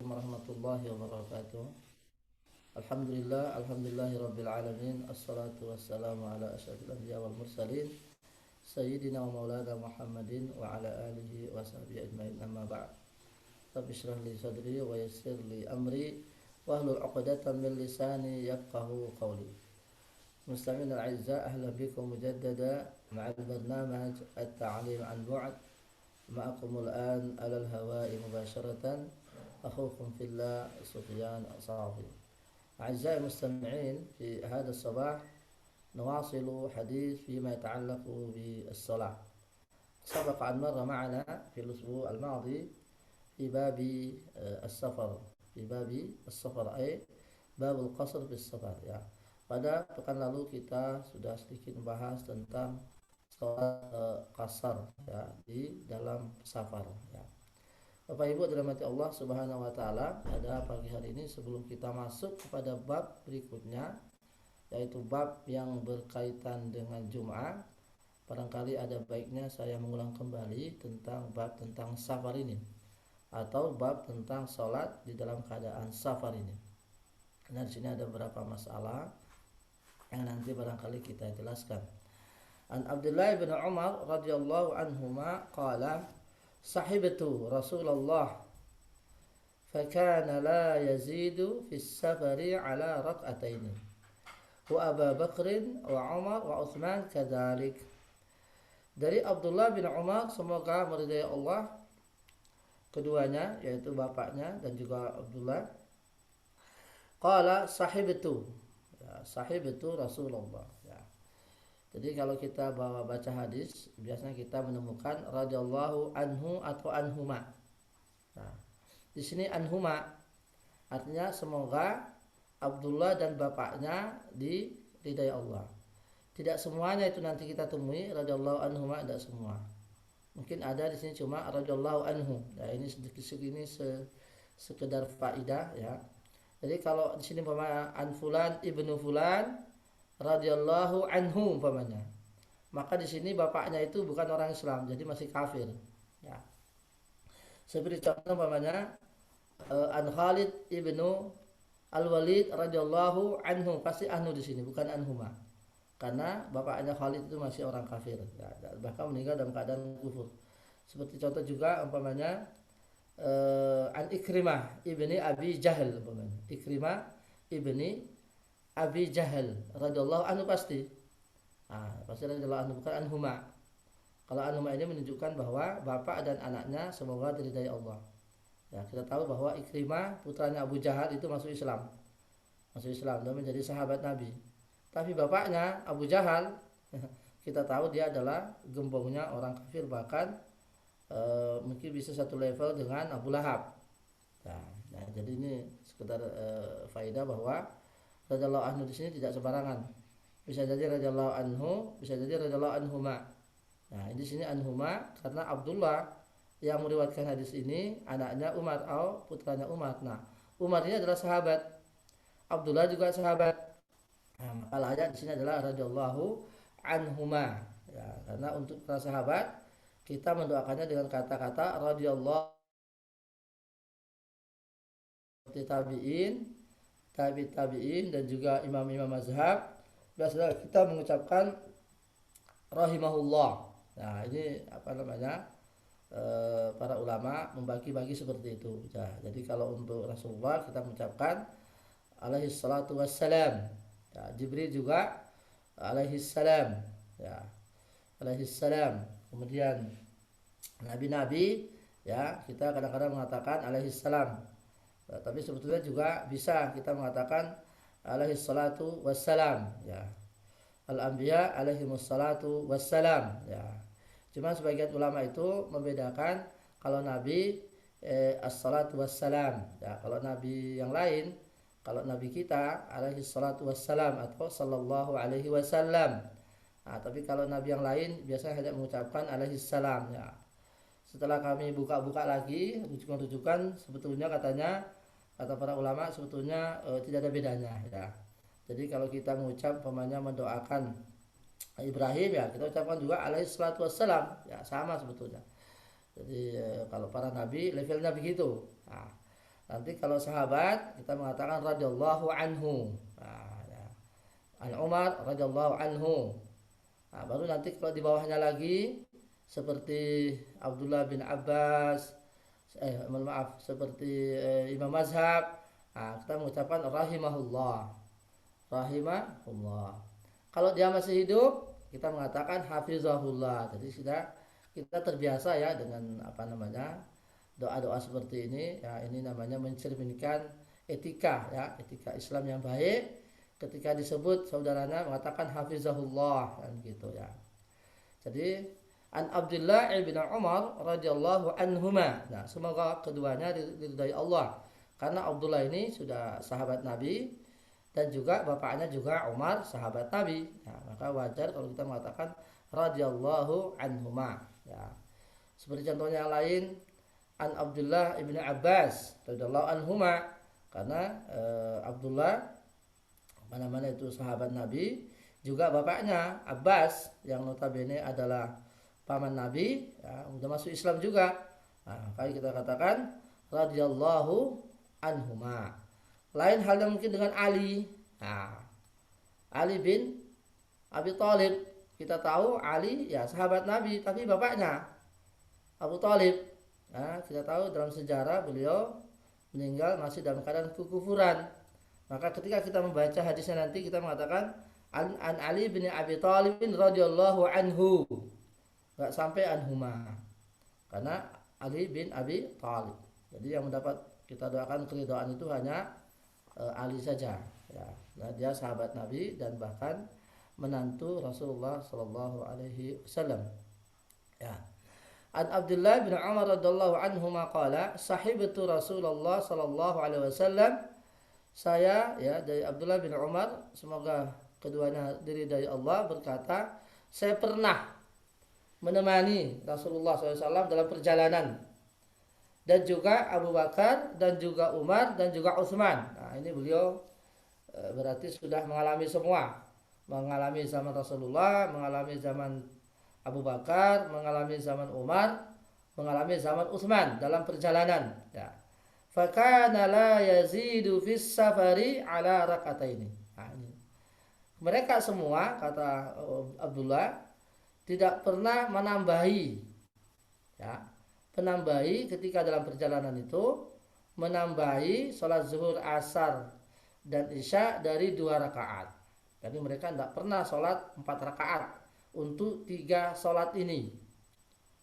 Warahmatullahi wabarakatuh. Alhamdulillahirabbil alamin. Assalatu wassalamu ala asyrafil anbiya wal mursalin sayyidina wa maulana Muhammadin wa ala alihi wa sahbihi ajmain. Amma ba'd. Rabbi shrah li sadri wa yassir li amri wahlul 'uqdatam min lisani yafqahu qawli. Mustami'in al-'azza, ahlan bikum mujaddada ma'al barnamij at-ta'lim an bu'd. Ma'akumul an 'alal hawa'i mubasharatan. أخوكم في الله سفيان صافي. أعزائي المستمعين، في هذا الصباح نواصل حديث فيما يتعلق بالصلاة. سبق أن مر معنا في الأسبوع الماضي في باب السفر، أي باب القصر في السفر ya. Pada pekan lalu kita sudah sedikit membahas tentang sholat qasar ya di dalam safar ya. Bapak Ibu dirahmati Allah Subhanahu wa taala, pada pagi hari ini sebelum kita masuk kepada bab berikutnya, yaitu bab yang berkaitan dengan Jum'ah, barangkali ada baiknya saya mengulang kembali tentang bab tentang safar ini, atau bab tentang sholat di dalam keadaan safar ini. Nah, di sini ada beberapa masalah yang nanti barangkali kita jelaskan. An Abdullah bin Umar radhiyallahu anhuma qala sahibtu Rasulullah fakana la yazidu fi safari ala rak'ataini wa Abu Bakr wa Umar wa Utsman kadzalik. Dari Abdullah bin Umar, semoga meridai Allah keduanya, yaitu bapaknya dan juga Abdullah, qala sahibtu ya, sahibtu Rasulullah ya. Jadi kalau kita baca hadis, biasanya kita menemukan radhiyallahu anhu atau anhuma. Nah, di sini anhuma artinya semoga Abdullah dan bapaknya diridai Allah. Tidak semuanya itu nanti kita temui radhiyallahu anhuma, tidak semua. Mungkin ada di sini cuma radhiyallahu anhu. Nah, ini sedikit segini sekedar faidah ya. Jadi kalau di sini umpama an fulan ibnu fulan radhiyallahu anhu umpamanya, maka di sini bapaknya itu bukan orang Islam, jadi masih kafir ya. Seperti contoh umpamanya an Khalid ibnu Al-Walid radhiyallahu anhu, pasti anhu di sini bukan anhuma, karena bapaknya Khalid itu masih orang kafir ya, bahkan meninggal dalam keadaan kufur. Seperti contoh juga umpamanya an Ikrimah ibni Abi Jahal umpamanya, Ikrimah ibni Abi Jahal radhiyallahu anhu pasti. Pasti radhiyallahu anhu, bukan anhuma. Kalau anhuma ini menunjukkan bahwa bapak dan anaknya semoga diridai Allah. Ya, kita tahu bahwa Ikrimah putranya Abu Jahal itu masuk Islam. Dan menjadi sahabat Nabi. Tapi bapaknya Abu Jahal kita tahu dia adalah gembongnya orang kafir, bahkan mungkin bisa satu level dengan Abu Lahab. Nah, jadi ini sekedar faedah bahwa radhiyallahu anhu di sini tidak sembarangan. Bisa jadi radhiyallahu anhu, bisa jadi radhiyallahu anhuma. Nah, di sini anhuma karena Abdullah yang meriwayatkan hadis ini anaknya Umar atau putranya Umar. Nah, Umar ini adalah sahabat. Abdullah juga sahabat. Nah, maka layak di sini adalah radhiyallahu anhuma. Ya, karena untuk para sahabat kita mendoakannya dengan kata-kata radhiyallahu, tabi'in dan juga imam-imam mazhab biasanya kita mengucapkan rahimahullah. Nah, ini para ulama membagi-bagi seperti itu ya. Jadi kalau untuk Rasulullah kita mengucapkan alaihi salatu wassalam ya. Jibril juga alaihi salam ya, alaihi salam. Kemudian nabi-nabi ya, kita kadang-kadang mengatakan alaihi salam. Tapi sebetulnya juga bisa kita mengatakan alaihi salatu wassalam ya. Al-anbiya alaihi salatu wassalam ya. Cuma sebagian ulama itu membedakan kalau nabi as-salatu wassalam ya. Kalau nabi yang lain, kalau nabi kita alaihi salatu wassalam atau sallallahu alaihi wasallam. Nah, tapi kalau nabi yang lain biasanya hanya mengucapkan alaihi salam ya. Setelah kami buka-buka lagi rujukan-rujukan, sebetulnya kata para ulama sebetulnya tidak ada bedanya ya. Jadi kalau kita mengucap mendoakan Ibrahim ya, kita ucapkan juga alaihi salatu wassalam ya, sama sebetulnya. Jadi kalau para nabi levelnya begitu. Nah, Nanti kalau sahabat kita mengatakan radhiyallahu anhu. Nah, ya. An Umar radhiyallahu anhu. Nah, baru nanti kalau di bawahnya lagi seperti Abdullah bin Abbas, maaf seperti Imam Mazhab, nah, kita mengucapkan rahimahullah, rahimahullah. Kalau dia masih hidup, kita mengatakan hafizahullah. Jadi kita terbiasa ya dengan apa namanya doa-doa seperti ini. Ya, ini namanya mencerminkan etika ya, etika Islam yang baik. Ketika disebut saudaranya mengatakan hafizahullah kan gitu ya. Jadi An Abdullah ibn Umar radhiyallahu anhuma. Nah, semoga keduanya diridhai Allah. Karena Abdullah ini sudah sahabat Nabi dan juga bapaknya juga Umar sahabat Nabi. Nah, maka wajar kalau kita mengatakan radhiyallahu anhuma. Ya. Seperti contohnya yang lain An Abdullah ibn Abbas radhiyallahu anhuma, karena Abdullah apa namanya itu sahabat Nabi, juga bapaknya Abbas yang notabene adalah paman Nabi, ya, udah masuk Islam juga. Nah, kayak kita katakan radhiyallahu anhuma. Lain halnya mungkin dengan Ali. Nah, Ali bin Abi Thalib. Kita tahu Ali ya sahabat Nabi, tapi bapaknya Abu Thalib. Nah, kita tahu dalam sejarah beliau meninggal masih dalam keadaan kekufuran. Maka ketika kita membaca hadisnya nanti kita mengatakan an Ali bin Abi Thalib radhiyallahu anhu. Enggak sampai anhuma. Karena Ali bin Abi Thalib. Jadi yang mendapat kita doakan keridhaan itu hanya Ali saja ya. Nah, dia sahabat Nabi dan bahkan menantu Rasulullah sallallahu alaihi wasallam. Ya. An Abdullah bin Umar radhiyallahu anhuma qala sahibtu Rasulullah sallallahu alaihi wasallam. Saya ya dari Abdullah bin Umar, semoga keduanya diridhai Allah, berkata, saya pernah menemani Rasulullah SAW dalam perjalanan, dan juga Abu Bakar dan juga Umar dan juga Utsman. Nah, ini beliau berarti sudah mengalami semua, mengalami zaman Rasulullah, mengalami zaman Abu Bakar, mengalami zaman Umar, mengalami zaman Utsman dalam perjalanan. Ya. Fakana la yazidu fis safari ala rakataini. Nah, ini. Mereka semua kata Abdullah tidak pernah menambahi ya, menambahi ketika dalam perjalanan itu menambahi sholat zuhur, asar dan isya dari 2 rakaat. Jadi mereka tidak pernah sholat 4 rakaat untuk 3 sholat ini.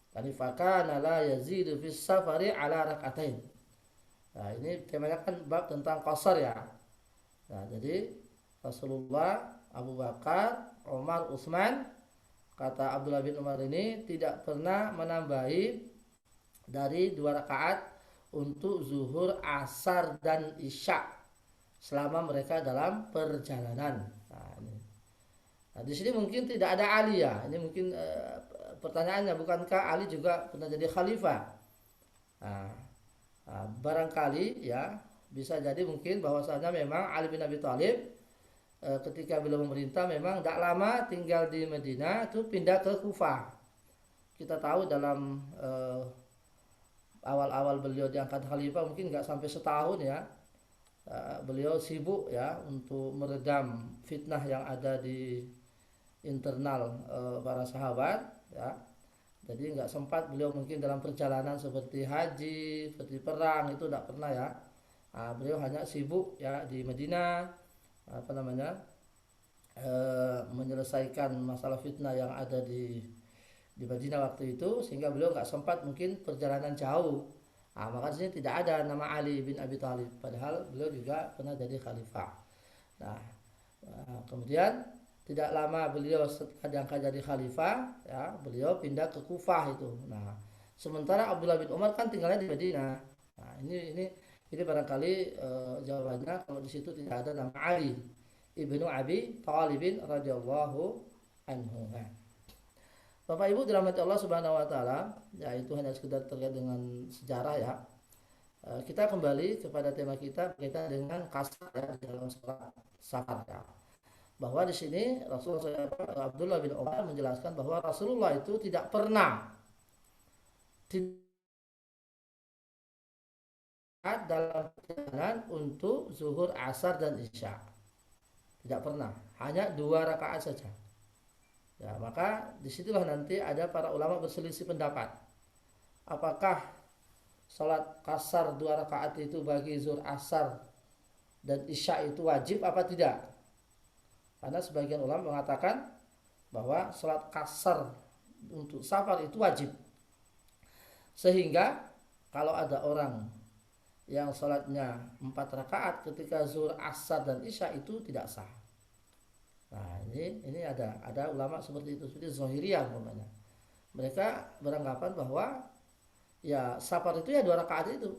Jadi fakana la yazidu fis safari ala rakatain. Nah, ini temanya kan bab tentang qasar ya. Nah, jadi Rasulullah, Abu Bakar, Umar, Utsman, kata Abdullah bin Umar ini tidak pernah menambahi dari 2 rakaat untuk zuhur, asar dan isya selama mereka dalam perjalanan. Nah, di sini mungkin tidak ada Ali ya. Ini mungkin pertanyaannya, bukankah Ali juga pernah jadi khalifah? Nah, barangkali ya bisa jadi mungkin bahwasanya memang Ali bin Abi Thalib ketika beliau memerintah memang tidak lama tinggal di Madinah, itu pindah ke Kufah. Kita tahu dalam awal-awal beliau diangkat khalifah mungkin nggak sampai setahun ya, beliau sibuk ya untuk meredam fitnah yang ada di internal para sahabat ya. Jadi nggak sempat beliau mungkin dalam perjalanan seperti haji, seperti perang itu tidak pernah ya. Nah, beliau hanya sibuk ya di Madinah, apa namanya, menyelesaikan masalah fitnah yang ada di Madinah waktu itu, sehingga beliau nggak sempat mungkin perjalanan jauh. Nah, maka di sini tidak ada nama Ali bin Abi Thalib, padahal beliau juga pernah jadi khalifah. Nah, kemudian tidak lama beliau setelah diangkat jadi khalifah ya, beliau pindah ke Kufah itu. Nah, sementara Abdullah bin Umar kan tinggalnya di Madinah. Nah, ini barangkali jawabannya kalau di situ tidak ada nama Ali ibnu Abi Thalib radhiyallahu anhu. Bapak Ibu dirahmati Allah Subhanahu wa taala, ya itu hanya sekedar terkait dengan sejarah ya. Kita kembali kepada tema kita berkaitan dengan qasar ya dalam sholat safar ya. Bahwa di sini Rasulullah Abdullah bin Umar menjelaskan bahwa Rasulullah itu tidak pernah rakaat dalam perjalanan untuk zuhur, asar dan isya. Tidak pernah, hanya 2 rakaat saja. Ya, maka disitulah nanti ada para ulama berselisih pendapat. Apakah sholat kasar 2 rakaat itu bagi zuhur, asar dan isya itu wajib apa tidak? Karena sebagian ulama mengatakan bahwa sholat kasar untuk safar itu wajib. Sehingga kalau ada orang yang sholatnya 4 rakaat ketika zuhur, asar dan isya itu tidak sah. Nah ini ada ulama seperti itu, seperti Zahiriyah umpamanya. Mereka beranggapan bahwa ya safar itu ya 2 rakaat itu,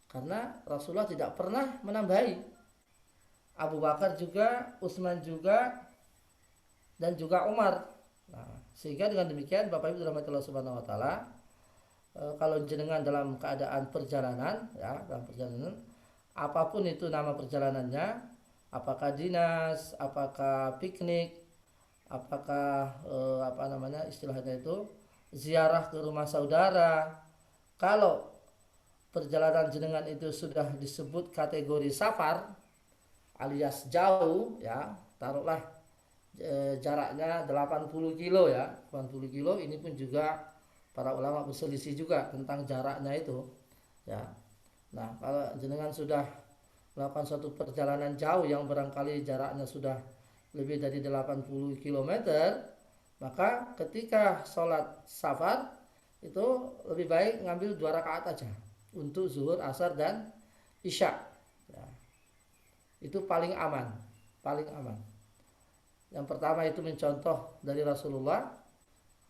karena Rasulullah tidak pernah menambahi. Abu Bakar juga, Utsman juga, dan juga Umar. Nah, sehingga dengan demikian Bapak Ibu dirahmati Allah Subhanahu wa taala, kalau jenengan dalam keadaan perjalanan, ya, dalam perjalanan apapun itu nama perjalanannya, apakah dinas, apakah piknik, apakah istilahnya itu ziarah ke rumah saudara, kalau perjalanan jenengan itu sudah disebut kategori safar alias jauh, ya, taruhlah jaraknya 80 kilo, ya, 80 kilo, ini pun juga para ulama berselisih juga tentang jaraknya itu, ya. Nah, kalau jenengan sudah melakukan suatu perjalanan jauh yang barangkali jaraknya sudah lebih dari 80 km, maka ketika sholat safar itu lebih baik ngambil 2 rakaat aja untuk zuhur, asar dan isya, ya. Itu paling aman, paling aman. Yang pertama itu mencontoh dari Rasulullah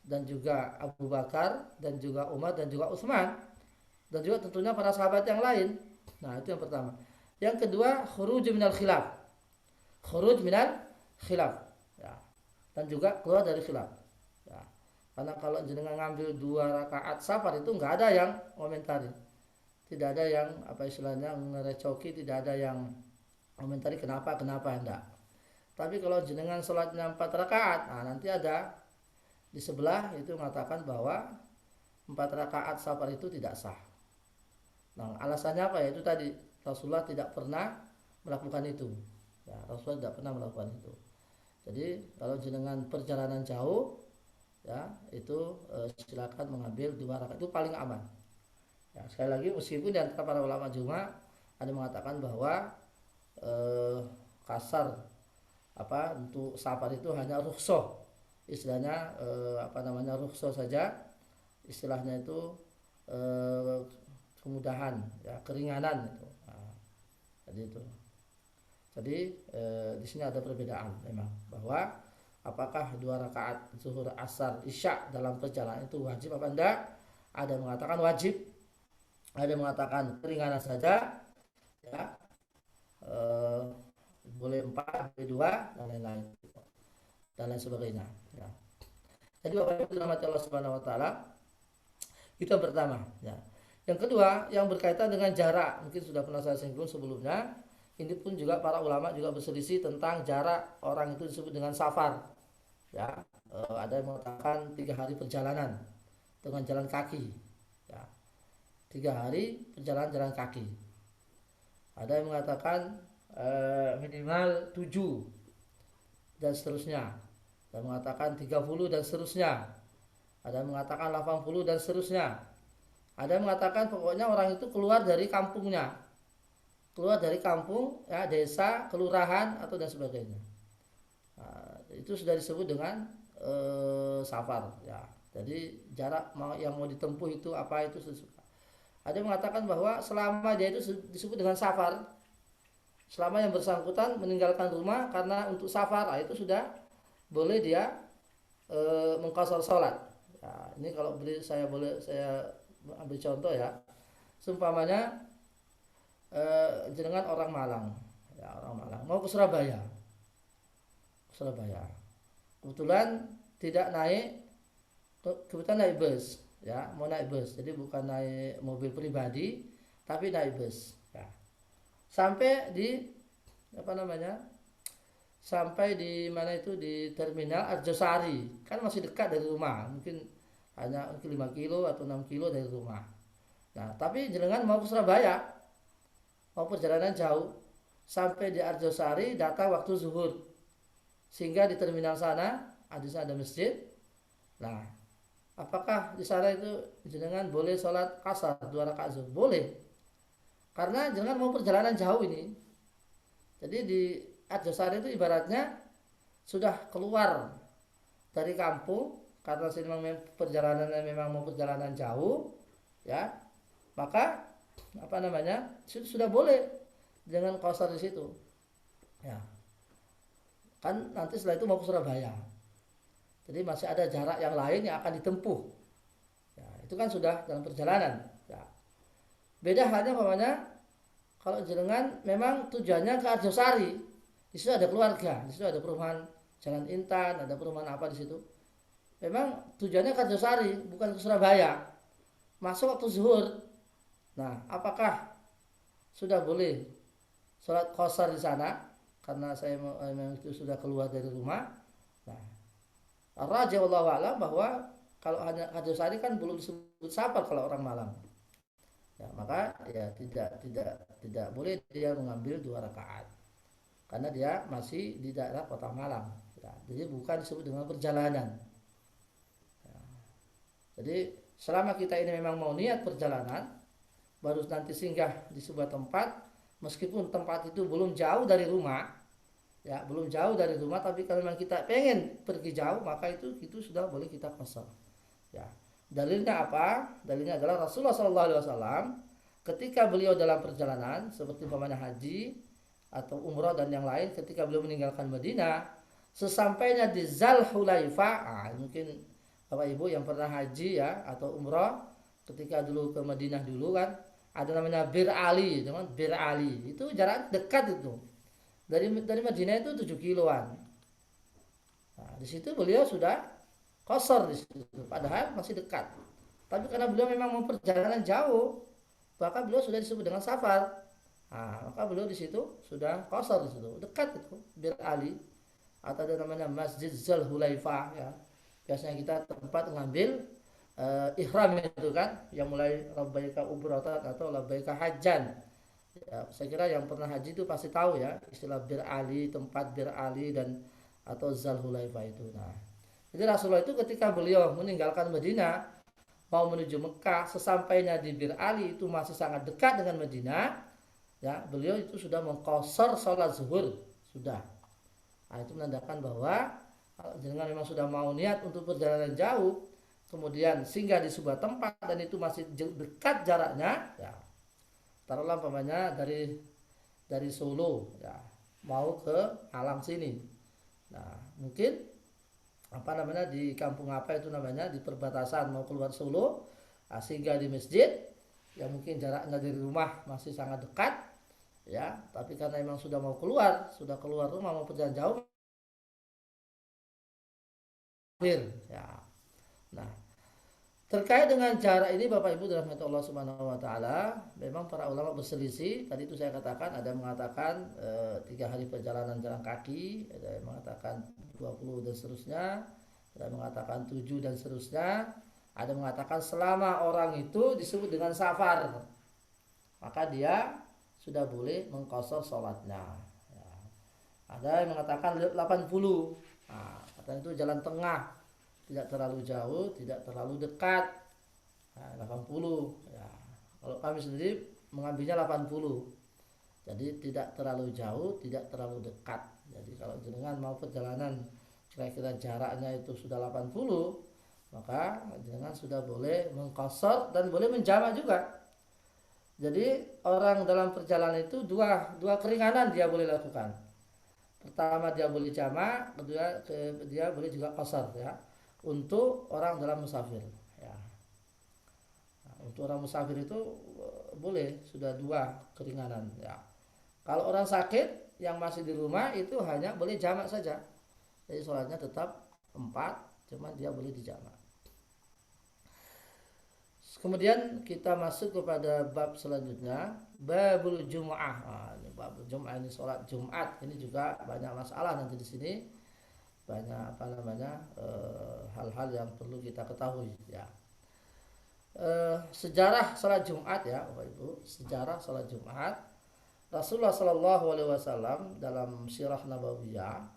dan juga Abu Bakar dan juga Umar dan juga Utsman dan juga tentunya para sahabat yang lain. Nah, itu yang pertama. Yang kedua, khuruj minal khilaf. Khuruj minal khilaf, ya. Dan juga keluar dari khilaf, ya. Karena kalau jenengan ngambil 2 rakaat safar itu nggak ada yang komentari. Tidak ada yang istilahnya ngerecoki, tidak ada yang komentari kenapa enggak. Tapi kalau jenengan sholatnya 4 rakaat, nah nanti ada di sebelah itu mengatakan bahwa 4 rakaat safar itu tidak sah. Nah, alasannya apa? Ya itu tadi, Rasulullah tidak pernah melakukan itu. Ya, Rasulullah tidak pernah melakukan itu. Jadi kalau jenengan perjalanan jauh, ya itu silakan mengambil 2 rakaat, itu paling aman. Ya, sekali lagi meskipun di antara para ulama juga ada mengatakan bahwa kasar untuk safar itu hanya rukhsah, istilahnya rukhsah saja, istilahnya itu kemudahan, ya, keringanan itu. Nah, jadi di sini ada perbedaan memang bahwa apakah 2 rakaat zuhur, asar, isya dalam perjalanan itu wajib apa enggak. Ada mengatakan wajib, ada mengatakan keringanan saja, ya, boleh 4, boleh 2, dan lain-lain dan lain sebagainya, ya. Jadi Bapak Ibu dirahmati Allah Subhanahu wa taala, itu yang pertama, ya. Yang kedua yang berkaitan dengan jarak, mungkin sudah pernah saya singgung sebelumnya. Ini pun juga para ulama juga berselisih tentang jarak orang itu disebut dengan safar, ya. Ada yang mengatakan 3 hari perjalanan dengan jalan kaki, ya. 3 hari perjalanan jalan kaki. Ada yang mengatakan minimal 7 dan seterusnya. Ada yang mengatakan 30 dan seterusnya. Ada yang mengatakan 80 dan seterusnya. Ada yang mengatakan pokoknya orang itu keluar dari kampungnya, keluar dari kampung, ya, desa, kelurahan atau dan sebagainya. Nah, itu sudah disebut dengan safar, ya. Jadi jarak yang mau ditempuh itu apa itu sesuka. Ada yang mengatakan bahwa selama dia itu disebut dengan safar, selama yang bersangkutan meninggalkan rumah karena untuk safar, itu sudah boleh dia mengqashar sholat. Ya, ini kalau saya ambil contoh, ya. Seumpamanya jenengan orang Malang, ya, orang Malang mau ke Surabaya. Kebetulan tidak kebetulan naik bus, ya, mau naik bus. Jadi bukan naik mobil pribadi, tapi naik bus, ya. Sampai di sampai di mana itu, di terminal Arjosari, kan masih dekat dari rumah, mungkin 5 kilo atau 6 kilo dari rumah. Nah, tapi jenengan mau ke Surabaya, mau perjalanan jauh, sampai di Arjosari datang waktu zuhur, sehingga di terminal sana ada masjid. Nah, apakah di sana itu jenengan boleh sholat qasar 2 rakaat zuhur? Boleh, karena jenengan mau perjalanan jauh ini. Jadi di Arjosari itu ibaratnya sudah keluar dari kampung, karena memang perjalanannya memang mau perjalanan jauh, ya, maka apa namanya sudah boleh dengan qasar di situ, ya. Kan nanti setelah itu mau ke Surabaya, jadi masih ada jarak yang lain yang akan ditempuh, ya, itu kan sudah dalam perjalanan, ya. Beda halnya umpamanya kalau jenengan memang tujuannya ke Arjosari, di situ ada keluarga, di situ ada perumahan Jalan Intan, ada perumahan apa di situ. Memang tujuannya ke Arjosari, bukan ke Surabaya. Masuk waktu zuhur. Nah, apakah sudah boleh sholat qasar di sana? Karena saya memang itu sudah keluar dari rumah. Nah, rajih wallahu a'lam bahwa kalau hanya Arjosari kan belum disebut safar kalau orang Malang. Ya, maka ya tidak boleh dia mengambil 2 rakaat karena dia masih di daerah kota Malang, ya, jadi bukan disebut dengan perjalanan, ya. Jadi selama kita ini memang mau niat perjalanan, baru nanti singgah di sebuah tempat, meskipun tempat itu belum jauh dari rumah, ya, belum jauh dari rumah, tapi kalau memang kita pengen pergi jauh, maka itu sudah boleh kita qasar, ya. Dalilnya apa? Dalilnya adalah Rasulullah SAW ketika beliau dalam perjalanan seperti umpamanya haji atau umrah dan yang lain, ketika beliau meninggalkan Madinah, sesampainya di Zulhulaifah, mungkin Bapak Ibu yang pernah haji ya atau umrah, ketika dulu ke Madinah dulu kan ada namanya Bir Ali, teman, Bir Ali itu jarak dekat itu dari Madinah itu 7 kiloan. Nah, di situ beliau sudah qasar di situ, padahal masih dekat. Tapi karena beliau memang mau perjalanan jauh, maka beliau sudah disebut dengan safar. Nah, maka beliau di situ sudah qasar di situ, dekat itu Bir Ali, atau ada namanya Masjid Zulhulaifah ya. Biasanya kita tempat ngambil ihram itu kan, yang mulai labbaika umratan atau labbaika hajjan. Ya, saya kira yang pernah haji itu pasti tahu ya istilah Bir Ali, tempat Bir Ali dan atau Zulhulaifah itu. Nah, jadi Rasulullah itu ketika beliau meninggalkan Madinah mau menuju Mekah, sesampainya di Bir Ali itu masih sangat dekat dengan Madinah, ya, beliau itu sudah mengqasar sholat zuhur sudah. Nah, itu menandakan bahwa jangan memang sudah mau niat untuk perjalanan jauh, kemudian singgah di sebuah tempat dan itu masih dekat jaraknya, ya, taruhlah umpamanya dari Solo, ya, mau ke Malang sini. Nah, mungkin apa namanya di kampung apa itu namanya di perbatasan mau keluar Solo, sehingga di masjid yang mungkin jaraknya dari rumah masih sangat dekat, ya, tapi karena memang sudah keluar rumah mau perjalanan jauh, ya. Nah, terkait dengan jarak ini Bapak Ibu dalam hati Allah Subhanahu wa taala, memang para ulama berselisih. Tadi itu saya katakan ada yang mengatakan 3 hari perjalanan jalan kaki, ada yang mengatakan 20 dan seterusnya, ada yang mengatakan 7 dan seterusnya, ada yang mengatakan selama orang itu disebut dengan safar, maka dia sudah boleh mengqasar sholatnya, ya. Ada yang mengatakan 80, nah, katanya itu jalan tengah, tidak terlalu jauh, tidak terlalu dekat. Nah, 80 ya. Kalau kami sendiri mengambilnya 80. Jadi tidak terlalu jauh, tidak terlalu dekat. Jadi kalau jenengan mau perjalanan kira-kira jaraknya itu sudah 80, maka jenengan sudah boleh mengqasar dan boleh menjamak juga. Jadi orang dalam perjalanan itu dua keringanan dia boleh lakukan. Pertama dia boleh jamak, kedua dia boleh juga qasar ya. Untuk orang dalam musafir, ya. Nah, untuk orang musafir itu boleh sudah 2 keringanan, ya. Kalau orang sakit yang masih di rumah itu hanya boleh jamak saja, jadi sholatnya tetap 4, cuma dia boleh dijamak. Kemudian kita masuk kepada bab selanjutnya, babul Jum'ah. Nah, ini babul Jum'ah, ini sholat Jumat, ini juga banyak masalah nanti di sini, banyak apa namanya hal-hal yang perlu kita ketahui, ya. sejarah sholat Jumat ya Bapak Ibu, sejarah sholat Jumat. Rasulullah Shallallahu Alaihi Wasallam dalam sirah nabawiyah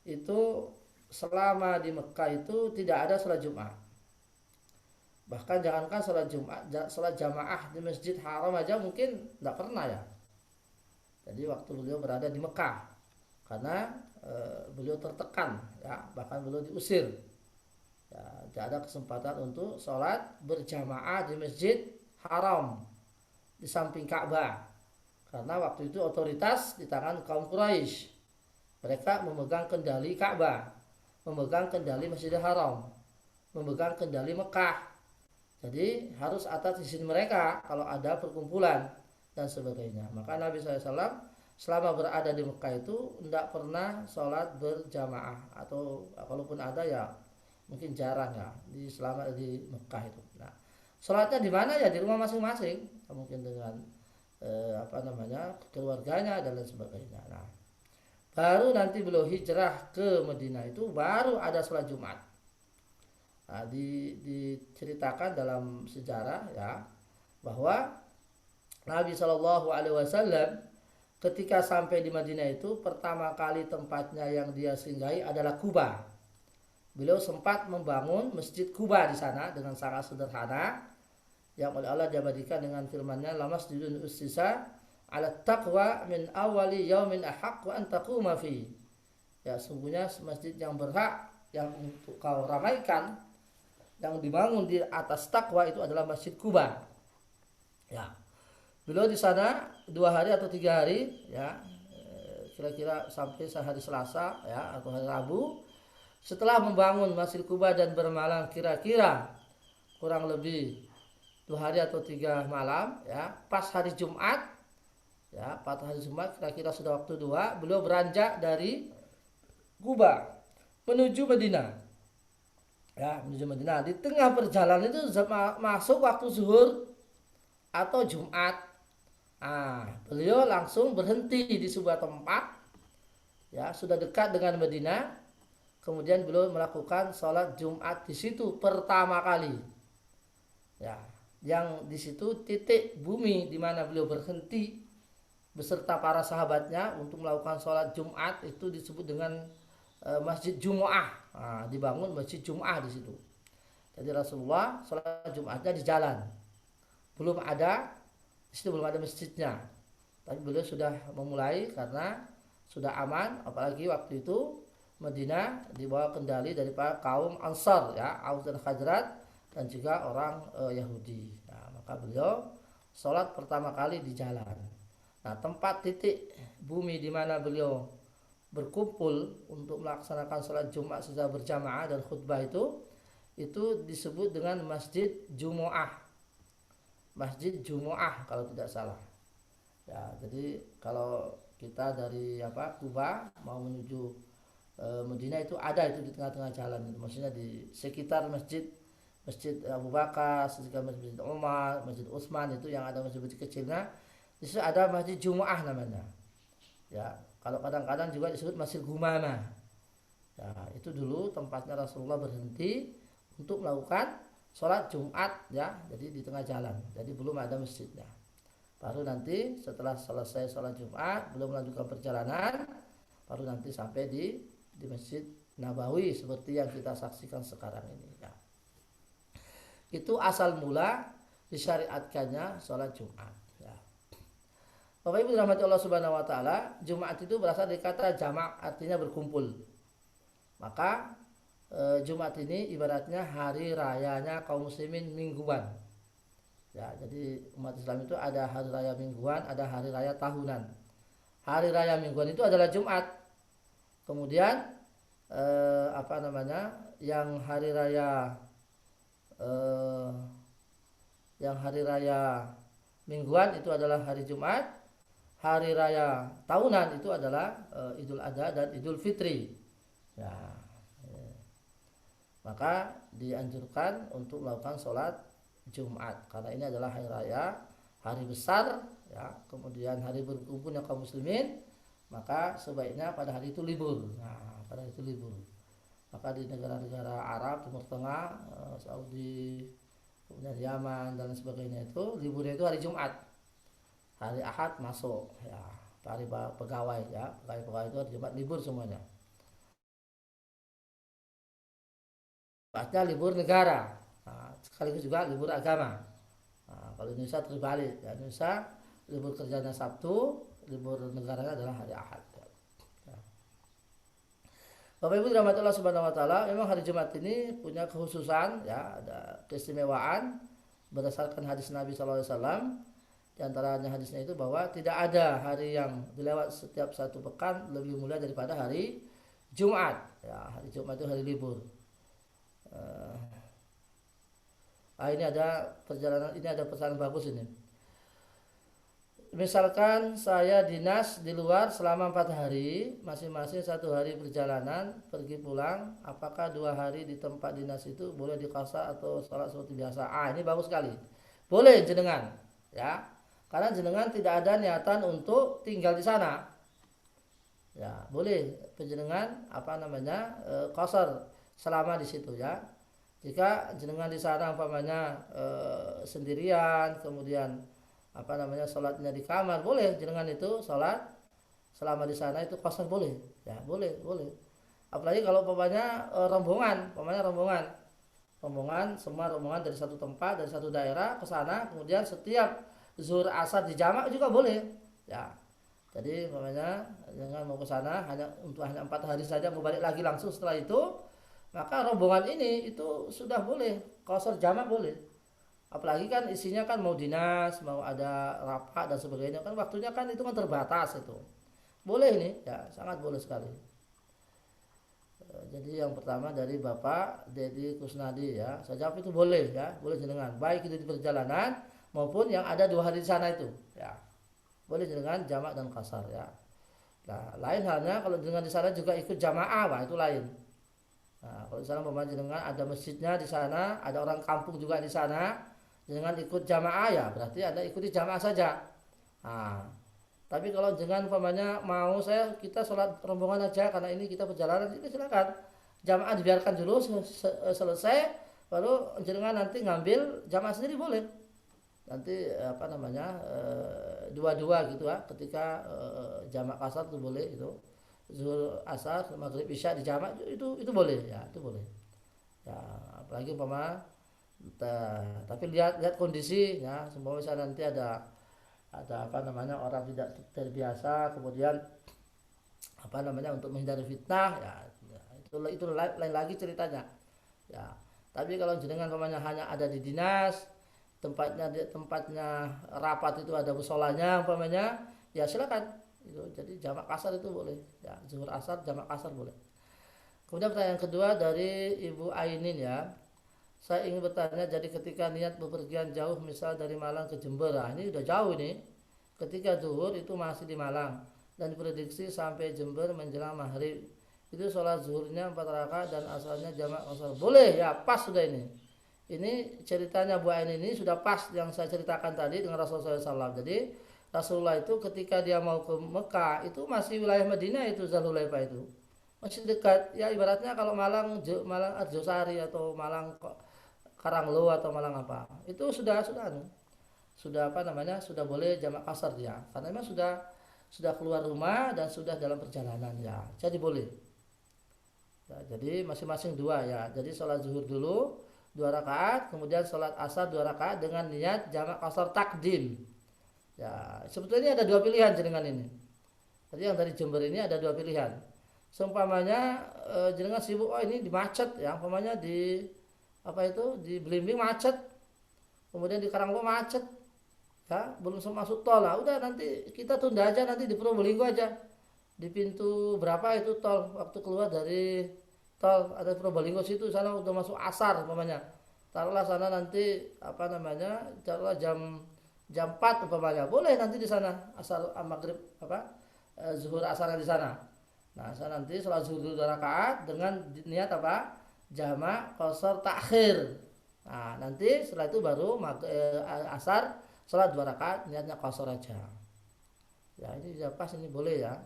itu selama di Mekah itu tidak ada sholat Jumat. Bahkan jangankan sholat Jumat, sholat jamaah di Masjid Haram aja mungkin tidak pernah ya. Jadi waktu beliau berada di Mekah, karena beliau tertekan, ya, bahkan beliau diusir. Ya, tidak ada kesempatan untuk sholat berjamaah di Masjid Haram di samping Ka'bah, karena waktu itu otoritas di tangan kaum Quraisy. Mereka memegang kendali Ka'bah, memegang kendali Masjidil Haram, memegang kendali Mekah. Jadi harus atas izin mereka kalau ada perkumpulan dan sebagainya. Maka Nabi SAW selama berada di Mekah itu tidak pernah sholat berjamaah, atau kalaupun ada ya mungkin jarang ya selama di Mekah itu. Nah, sholatnya di mana ya di rumah masing-masing, mungkin dengan keluarganya dan lain sebagainya. Nah, baru nanti beliau hijrah ke Madinah itu baru ada sholat Jumat. Nah, diceritakan dalam sejarah ya bahwa Nabi Shallallahu Alaihi Wasallam ketika sampai di Madinah itu pertama kali tempatnya yang dia singgahi adalah Kuba. Beliau sempat membangun masjid Kuba di sana dengan sangat sederhana yang oleh Allah diabadikan dengan firman-Nya, la masjidun ussisa ala taqwa min awali yaumin ahaqqu an taquma fi. Ya, sungguhnya masjid yang berhak yang untuk kau ramaikan, yang dibangun di atas takwa itu adalah Masjid Kuba. Ya, beliau di sana 2 hari atau 3 hari, ya, kira-kira sampai sehari Selasa, ya, atau hari Rabu. Setelah membangun Masjid Kuba dan bermalam kira-kira kurang lebih 2 hari atau 3 malam, ya, pas hari Jumat, ya, pada hari Jumat kira-kira sudah waktu 2, beliau beranjak dari Kuba menuju Madinah. Ya, menuju Madinah. Di tengah perjalanan itu masuk waktu zuhur atau Jumat. Beliau langsung berhenti di sebuah tempat, ya, sudah dekat dengan Madinah. Kemudian beliau melakukan sholat Jumat di situ pertama kali. Ya, yang di situ titik bumi di mana beliau berhenti beserta para sahabatnya untuk melakukan sholat Jumat itu disebut dengan Masjid Jumu'ah. Dibangun Masjid Jumu'ah di situ. Jadi Rasulullah sholat Jumatnya di jalan. Belum ada, di situ belum ada masjidnya. Tapi beliau sudah memulai karena sudah aman, apalagi waktu itu Madinah dibawa kendali dari para kaum Ansar, ya, Aus dan Khazraj, dan juga orang Yahudi. Nah, maka beliau sholat pertama kali di jalan. Nah, tempat titik bumi di mana beliau berkumpul untuk melaksanakan sholat Jumat secara berjamaah dan khutbah itu disebut dengan Masjid Jumu'ah. Masjid Jumu'ah kalau tidak salah. Ya, jadi kalau kita dari Kuba mau menuju Madinah itu ada itu di tengah-tengah jalan, maksudnya di sekitar Masjid Abu Bakar, sekitar Masjid Umar, Masjid Utsman, itu yang ada masjid kecilnya. Di situ ada Masjid Jumu'ah namanya. Ya, kalau kadang-kadang juga disebut Masjid Gumama. Ya, itu dulu tempatnya Rasulullah berhenti untuk melakukan sholat Jumat, ya, jadi di tengah jalan. Jadi belum ada masjidnya. Baru nanti setelah selesai sholat Jumat, belum melanjutkan perjalanan, baru nanti sampai di Masjid Nabawi seperti yang kita saksikan sekarang ini. Ya. Itu asal mula disyariatkannya sholat Jumat. Bapak Ibu dirahmati Allah Subhanahu wa taala, Jumat itu berasal dari kata jamak, artinya berkumpul. Maka Jumat ini ibaratnya hari rayanya kaum muslimin mingguan. Ya, jadi umat Islam itu ada hari raya mingguan, ada hari raya tahunan. Hari raya mingguan itu adalah Jumat. Kemudian yang hari raya mingguan itu adalah hari Jumat. Hari raya tahunan itu adalah Idul Adha dan Idul Fitri. Ya. Maka dianjurkan untuk melakukan sholat Jumat karena ini adalah hari raya, hari besar, ya. Kemudian hari berkumpulnya kaum muslimin, maka sebaiknya pada hari itu libur. Nah, pada hari itu libur. Maka di negara-negara Arab, Timur Tengah, Saudi, kemudian Yaman dan sebagainya, itu liburnya itu hari Jumat, hari Ahad masuk ya, hari pegawai ya, pegawai itu hari Jumat libur semuanya. Pasca libur negara, nah, sekaligus juga libur agama. Nah, kalau Indonesia terbalik, ya, Indonesia libur kerjanya Sabtu, libur negaranya adalah hari Ahad. Ya. Bapak Ibu dirahmati Allah Subhanahu wa taala, memang hari Jumat ini punya kekhususan ya, ada keistimewaan berdasarkan hadis Nabi sallallahu alaihi wasallam. Di antaranya hadisnya itu bahwa tidak ada hari yang dilewat setiap satu pekan lebih mulia daripada hari Jumat. Ya, hari Jumat itu hari libur. Ini ada perjalanan, ini ada pesan bagus ini. Misalkan saya dinas di luar selama 4 hari, masing-masing 1 hari perjalanan pergi pulang, apakah 2 hari di tempat dinas itu boleh diqasa atau sholat seperti biasa? Ini bagus sekali. Boleh jenengan, ya. Karena jenengan tidak ada niatan untuk tinggal di sana. Ya, boleh penjenengan qasar selama di situ ya. Jika jenengan di sana umpamanya sendirian, kemudian sholatnya di kamar, boleh jenengan itu sholat selama di sana itu qasar boleh, ya boleh. Apalagi kalau umpamanya rombongan, semua rombongan dari satu tempat, dari satu daerah ke sana, kemudian setiap zuhur asar di jamak juga boleh, ya. Jadi umpamanya jangan mau ke sana hanya 4 hari saja, mau balik lagi langsung setelah itu, maka rombongan ini itu sudah boleh qasar jamak boleh. Apalagi kan isinya kan mau dinas, mau ada rapat dan sebagainya, kan waktunya kan itu kan terbatas itu. Boleh ini, ya sangat boleh sekali. Jadi yang pertama dari Bapak Dedi Kusnadi ya, saya jawab itu boleh ya, boleh jenengan. Baik itu di perjalanan maupun yang ada 2 hari di sana itu, ya. Boleh jenengan jamak dan qasar ya. Nah, lain halnya kalau jenengan di sana juga ikut jamaah, wah itu lain. Nah, kalau di sana umpamanya jenengan ada masjidnya di sana, ada orang kampung juga di sana, jenengan ikut jamaah ya, berarti Anda ikuti jamaah saja. Nah, tapi kalau jangan umpamanya mau kita sholat rombongan aja karena ini kita perjalanan, itu silakan. Jamaah dibiarkan dulu selesai, baru jenengan nanti ngambil jamaah sendiri boleh. Nanti dua-dua gitu ya. Ketika jamaah qasar itu boleh itu. Zuhur, asar, maghrib, isya di jamaah itu boleh ya, itu boleh. Ya, apalagi umpama tapi lihat kondisi ya, semua misalnya nanti ada orang tidak terbiasa, kemudian untuk menghindari fitnah ya, itu lain lagi ceritanya ya. Tapi kalau jenengan hanya ada di dinas, tempatnya rapat itu ada musholanya ya silakan itu. Jadi jamak qasar itu boleh ya, zuhur asar jamak qasar boleh. Kemudian pertanyaan kedua dari Ibu Ainin ya, saya ingin bertanya, jadi ketika niat bepergian jauh, misal dari Malang ke Jember, ini udah jauh ini. Ketika zuhur itu masih di Malang dan diprediksi sampai Jember menjelang maghrib, itu sholat zuhurnya 4 rakaat dan asalnya jamak qasar. Boleh ya, pas sudah ini. Ini ceritanya Bu Ain ini sudah pas yang saya ceritakan tadi dengan Rasulullah SAW. Jadi Rasulullah itu ketika dia mau ke Mekah itu masih wilayah Madinah, itu Zulhulaifah itu masih dekat ya, ibaratnya kalau Malang Arjosari atau Malang Karanglo atau Malang apa, itu sudah sudah boleh jamak qasar dia, karena memang sudah keluar rumah dan sudah dalam perjalanan ya, jadi boleh ya. Jadi masing-masing 2 ya, jadi sholat zuhur dulu 2 rakaat, kemudian sholat asar 2 rakaat dengan niat jamak qasar takdim ya. Sebetulnya ada 2 pilihan jenengan ini. Jadi yang dari Jember ini ada 2 pilihan. Seumpamanya jenengan sibuk, ini di macet ya, umpamanya di di Belimbing macet, kemudian di Karanglo macet ya, belum masuk tol lah, udah nanti kita tunda aja, nanti di Probolinggo aja, di pintu berapa itu tol, waktu keluar dari tol ada Probolinggo situ, sana udah masuk asar umpamanya, taruhlah sana nanti taruhlah jam 4 umpamanya, boleh nanti di sana asar maghrib zuhur asarnya di sana. Nah, saya nanti sholat zuhur 2 rakaat dengan niat jamak qasar takhir. Nah, nanti setelah itu baru asar sholat 2 rakaat niatnya qasar aja. Ya, ini sudah pas, ini boleh ya.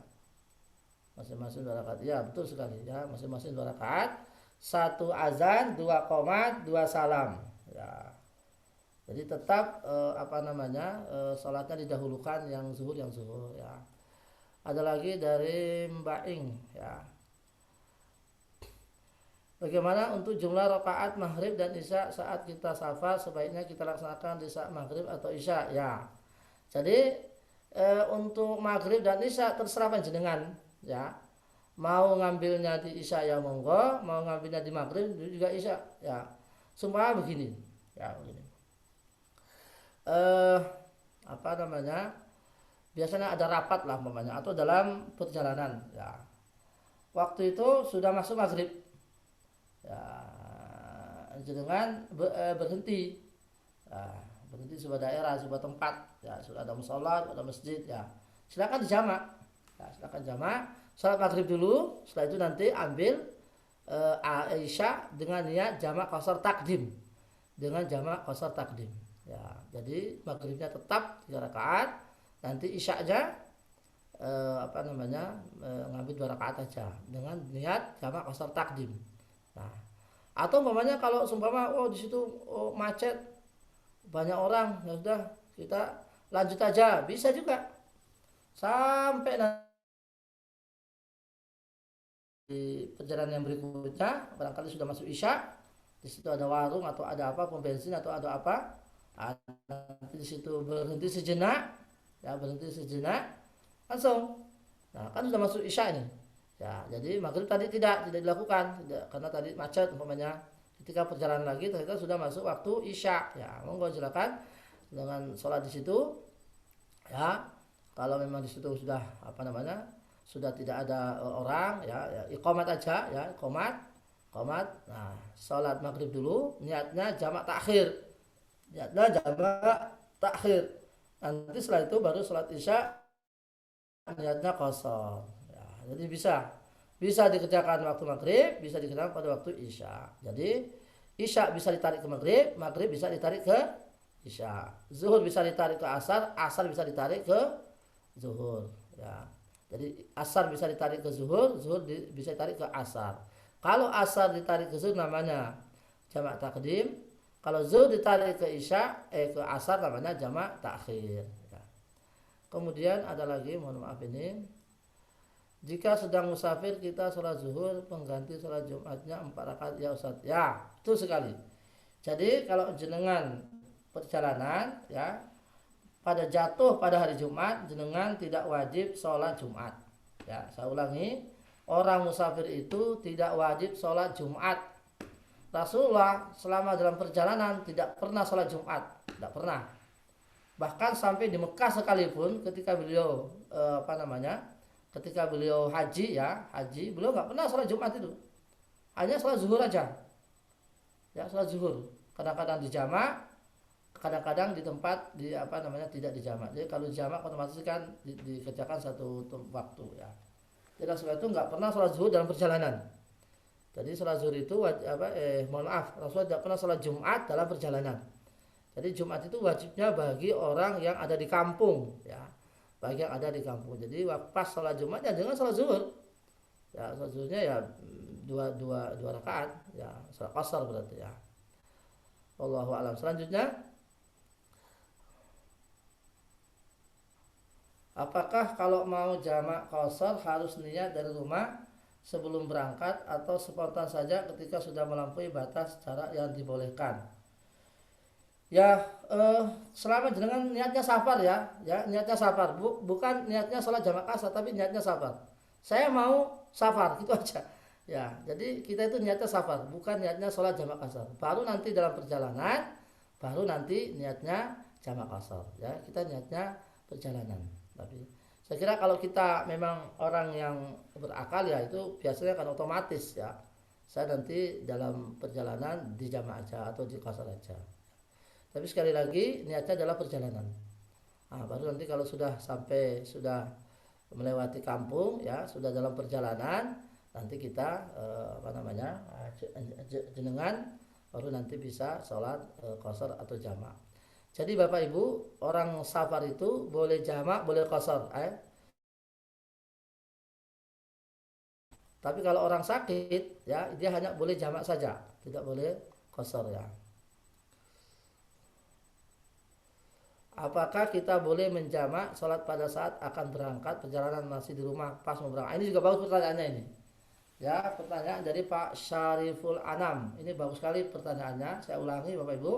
Masing-masing 2 rakaat. Ya, betul sekali ya, masing-masing 2 rakaat. 1 azan, 2 qomat, 2 salam. Ya. Jadi tetap sholatnya didahulukan yang zuhur ya. Ada lagi dari Mbak Ing ya. Bagaimana untuk jumlah rakaat maghrib dan isya saat kita safar, sebaiknya kita laksanakan di saat maghrib atau isya ya. Jadi untuk maghrib dan isya terserah panjenengan ya. Mau ngambilnya di isya ya monggo, mau ngambilnya di maghrib juga isya ya. Sumpah begini ya, begini. Biasanya ada rapat lah umpamanya atau dalam perjalanan ya. Waktu itu sudah masuk maghrib ya, jenengan berhenti ya, berhenti di sebuah daerah, sebuah tempat ya, sudah ada musola, ada masjid ya, silakan dijamak ya, silakan jamak salat maghrib dulu, setelah itu nanti ambil isya dengan niat jamak qashar takdim, dengan jamak qashar takdim ya. Jadi maghribnya tetap 3 rakaat, nanti isya'nya ngambil 2 rakaat aja dengan niat jamak qashar takdim. Nah, atau umpamanya kalau seumpama di situ macet banyak orang, ya sudah kita lanjut aja, bisa juga sampai di perjalanan yang berikutnya barangkali sudah masuk isya, di situ ada warung atau ada apa, pom bensin atau ada apa, nanti di situ berhenti sejenak ya, langsung. Nah, kan sudah masuk isya ini ya, jadi maghrib tadi tidak dilakukan, karena tadi macet umpamanya. Ketika perjalanan lagi ternyata sudah masuk waktu isya ya, monggo silakan dengan sholat di situ ya. Kalau memang di situ sudah sudah tidak ada orang ya, iqamat aja ya, iqamat. Nah, sholat maghrib dulu, niatnya jamak takhir, nanti setelah itu baru sholat isya, niatnya qashar ya. Jadi bisa dikerjakan waktu maghrib, bisa dikerjakan pada waktu isya. Jadi isya bisa ditarik ke maghrib, maghrib bisa ditarik ke isya, zuhur bisa ditarik ke asar, asar bisa ditarik ke zuhur ya. Jadi asar bisa ditarik ke zuhur, zuhur bisa ditarik ke asar. Kalau asar ditarik ke zuhur namanya jamak takdim, kalau zuhur ditarik ke isya ke asar namanya jamak takhir ya. Kemudian ada lagi, mohon maaf ini, jika sedang musafir kita sholat zuhur pengganti sholat Jumatnya 4 rakaat ya Ustaz. Ya, itu sekali. Jadi kalau jenengan perjalanan ya, pada jatuh pada hari Jumat, jenengan tidak wajib sholat Jumat. Ya, saya ulangi, orang musafir itu tidak wajib sholat Jumat. Rasulullah selama dalam perjalanan tidak pernah sholat Jumat, tidak pernah. Bahkan sampai di Mekah sekalipun, ketika beliau ketika beliau haji, beliau nggak pernah sholat Jumat itu, hanya sholat zuhur aja ya, sholat zuhur. Kadang-kadang dijamak, kadang-kadang di tempat tidak dijamak. Jadi kalau dijamak otomatis kan dikerjakan satu waktu ya. Jadi Rasulullah itu nggak pernah sholat zuhur dalam perjalanan. Jadi sholat zuhur itu Rasulullah tidak pernah sholat Jumat dalam perjalanan. Jadi Jumat itu wajibnya bagi orang yang ada di kampung ya, bagi yang ada di kampung. Jadi pas sholat Jumat ya dengan sholat zuhur ya, sholat zuhurnya ya dua rakaat ya, sholat qashar berarti ya. Wallahu a'lam. Selanjutnya, apakah kalau mau jamak qashar harus niat dari rumah sebelum berangkat atau spontan saja ketika sudah melampaui batas jarak yang dibolehkan? Ya, selama jenengan niatnya safar ya, niatnya safar, bukan niatnya sholat jamak qashar, tapi niatnya safar. Saya mau safar, gitu aja. Ya, jadi kita itu niatnya safar, bukan niatnya sholat jamak qashar. Baru nanti dalam perjalanan, baru nanti niatnya jamak qashar. Ya, kita niatnya perjalanan. Tapi saya kira kalau kita memang orang yang berakal ya, itu biasanya kan otomatis ya. Saya nanti dalam perjalanan di jamak aja atau di qashar aja. Tapi sekali lagi niatnya adalah perjalanan. Nah, baru nanti kalau sudah melewati kampung ya, sudah dalam perjalanan, nanti kita jenengan baru nanti bisa sholat qashar atau jamak. Jadi Bapak Ibu, orang safar itu boleh jamak, boleh qashar. Tapi kalau orang sakit ya, dia hanya boleh jamak saja, tidak boleh qashar ya. apakah kita boleh menjamak sholat pada saat akan berangkat perjalanan masih di rumah pas mau berangkat? Ini juga bagus pertanyaannya ini. Ya, pertanyaan dari Pak Syariful Anam. Ini bagus sekali pertanyaannya. Saya ulangi Bapak Ibu.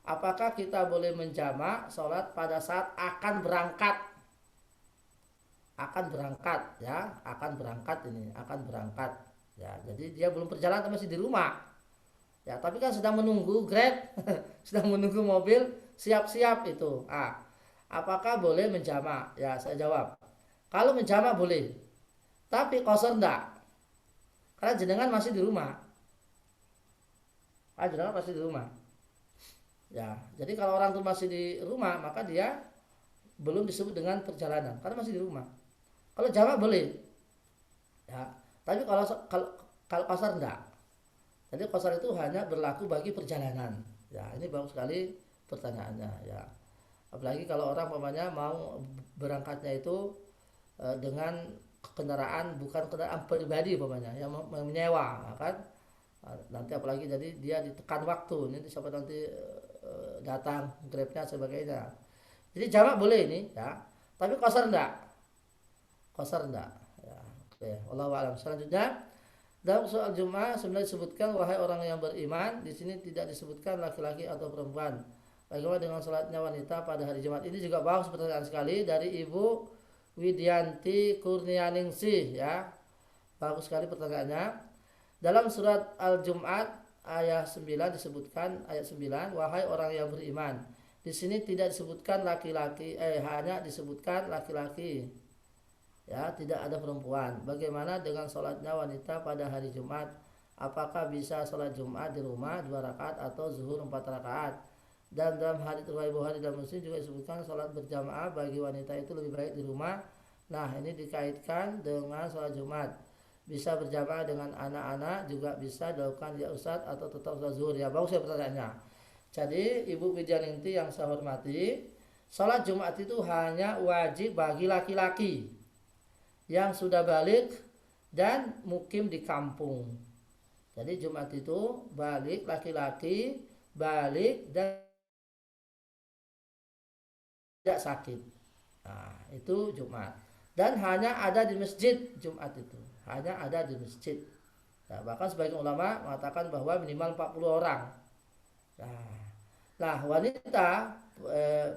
Apakah kita boleh menjamak sholat pada saat akan berangkat? Akan berangkat ya, akan berangkat ini, akan berangkat. Ya, jadi dia belum perjalanan masih di rumah. Ya, tapi kan sedang menunggu Grab, sedang menunggu mobil, siap-siap itu. Apakah boleh menjamak? Ya, saya jawab. Kalau menjamak boleh, tapi qasar enggak. Karena jenengan masih di rumah. Jenengan masih di rumah. Ya, jadi kalau orang itu masih di rumah, maka dia belum disebut dengan perjalanan, karena masih di rumah. Kalau jamak boleh. Ya, tapi kalau qasar enggak. Jadi qasar itu hanya berlaku bagi perjalanan. Ya, ini bagus sekali pertanyaannya ya. Apalagi kalau orang umpamanya mau berangkatnya itu dengan kendaraan bukan kendaraan pribadi umpamanya yang menyewa, kan? Nanti apalagi jadi dia ditekan waktu, ini sampai nanti datang Grabnya sebagainya. Jadi jamak boleh ini ya. Tapi qasar enggak. Qasar enggak. Ya, oke, wallahu a'lam. Selanjutnya dalam soal Jum'ah sebenarnya disebutkan wahai orang yang beriman, di sini tidak disebutkan laki-laki atau perempuan. Bagaimana dengan salatnya wanita pada hari Jumat? Ini juga bagus pertanyaan sekali dari Ibu Widianti Kurnianingsih ya. Bagus sekali pertanyaannya. Dalam surat Al-Jum'at ayat 9 disebutkan ayat 9, wahai orang yang beriman. Di sini tidak disebutkan laki-laki, hanya disebutkan laki-laki. Ya, tidak ada perempuan. Bagaimana dengan sholatnya wanita pada hari Jumat? Apakah bisa sholat Jumat di rumah 2 rakaat atau zuhur 4 rakaat? Dan dalam hadits riwayat Bukhari dan Muslim juga disebutkan sholat berjamaah bagi wanita itu lebih baik di rumah. Nah, ini dikaitkan dengan sholat Jumat. Bisa berjamaah dengan anak-anak, juga bisa dilakukan ya Ustaz atau tetap sholat zuhur. Ya, bagus ya pertanyaannya. Jadi Ibu Widianti yang saya hormati, sholat Jumat itu hanya wajib bagi laki-laki yang sudah balik dan mukim di kampung. Jadi Jumat itu balik laki-laki, balik dan tidak sakit. Nah, itu Jumat. Dan hanya ada di masjid Jumat itu. Hanya ada di masjid. Nah, bahkan sebagian ulama mengatakan bahwa minimal 40 orang. Nah, wanita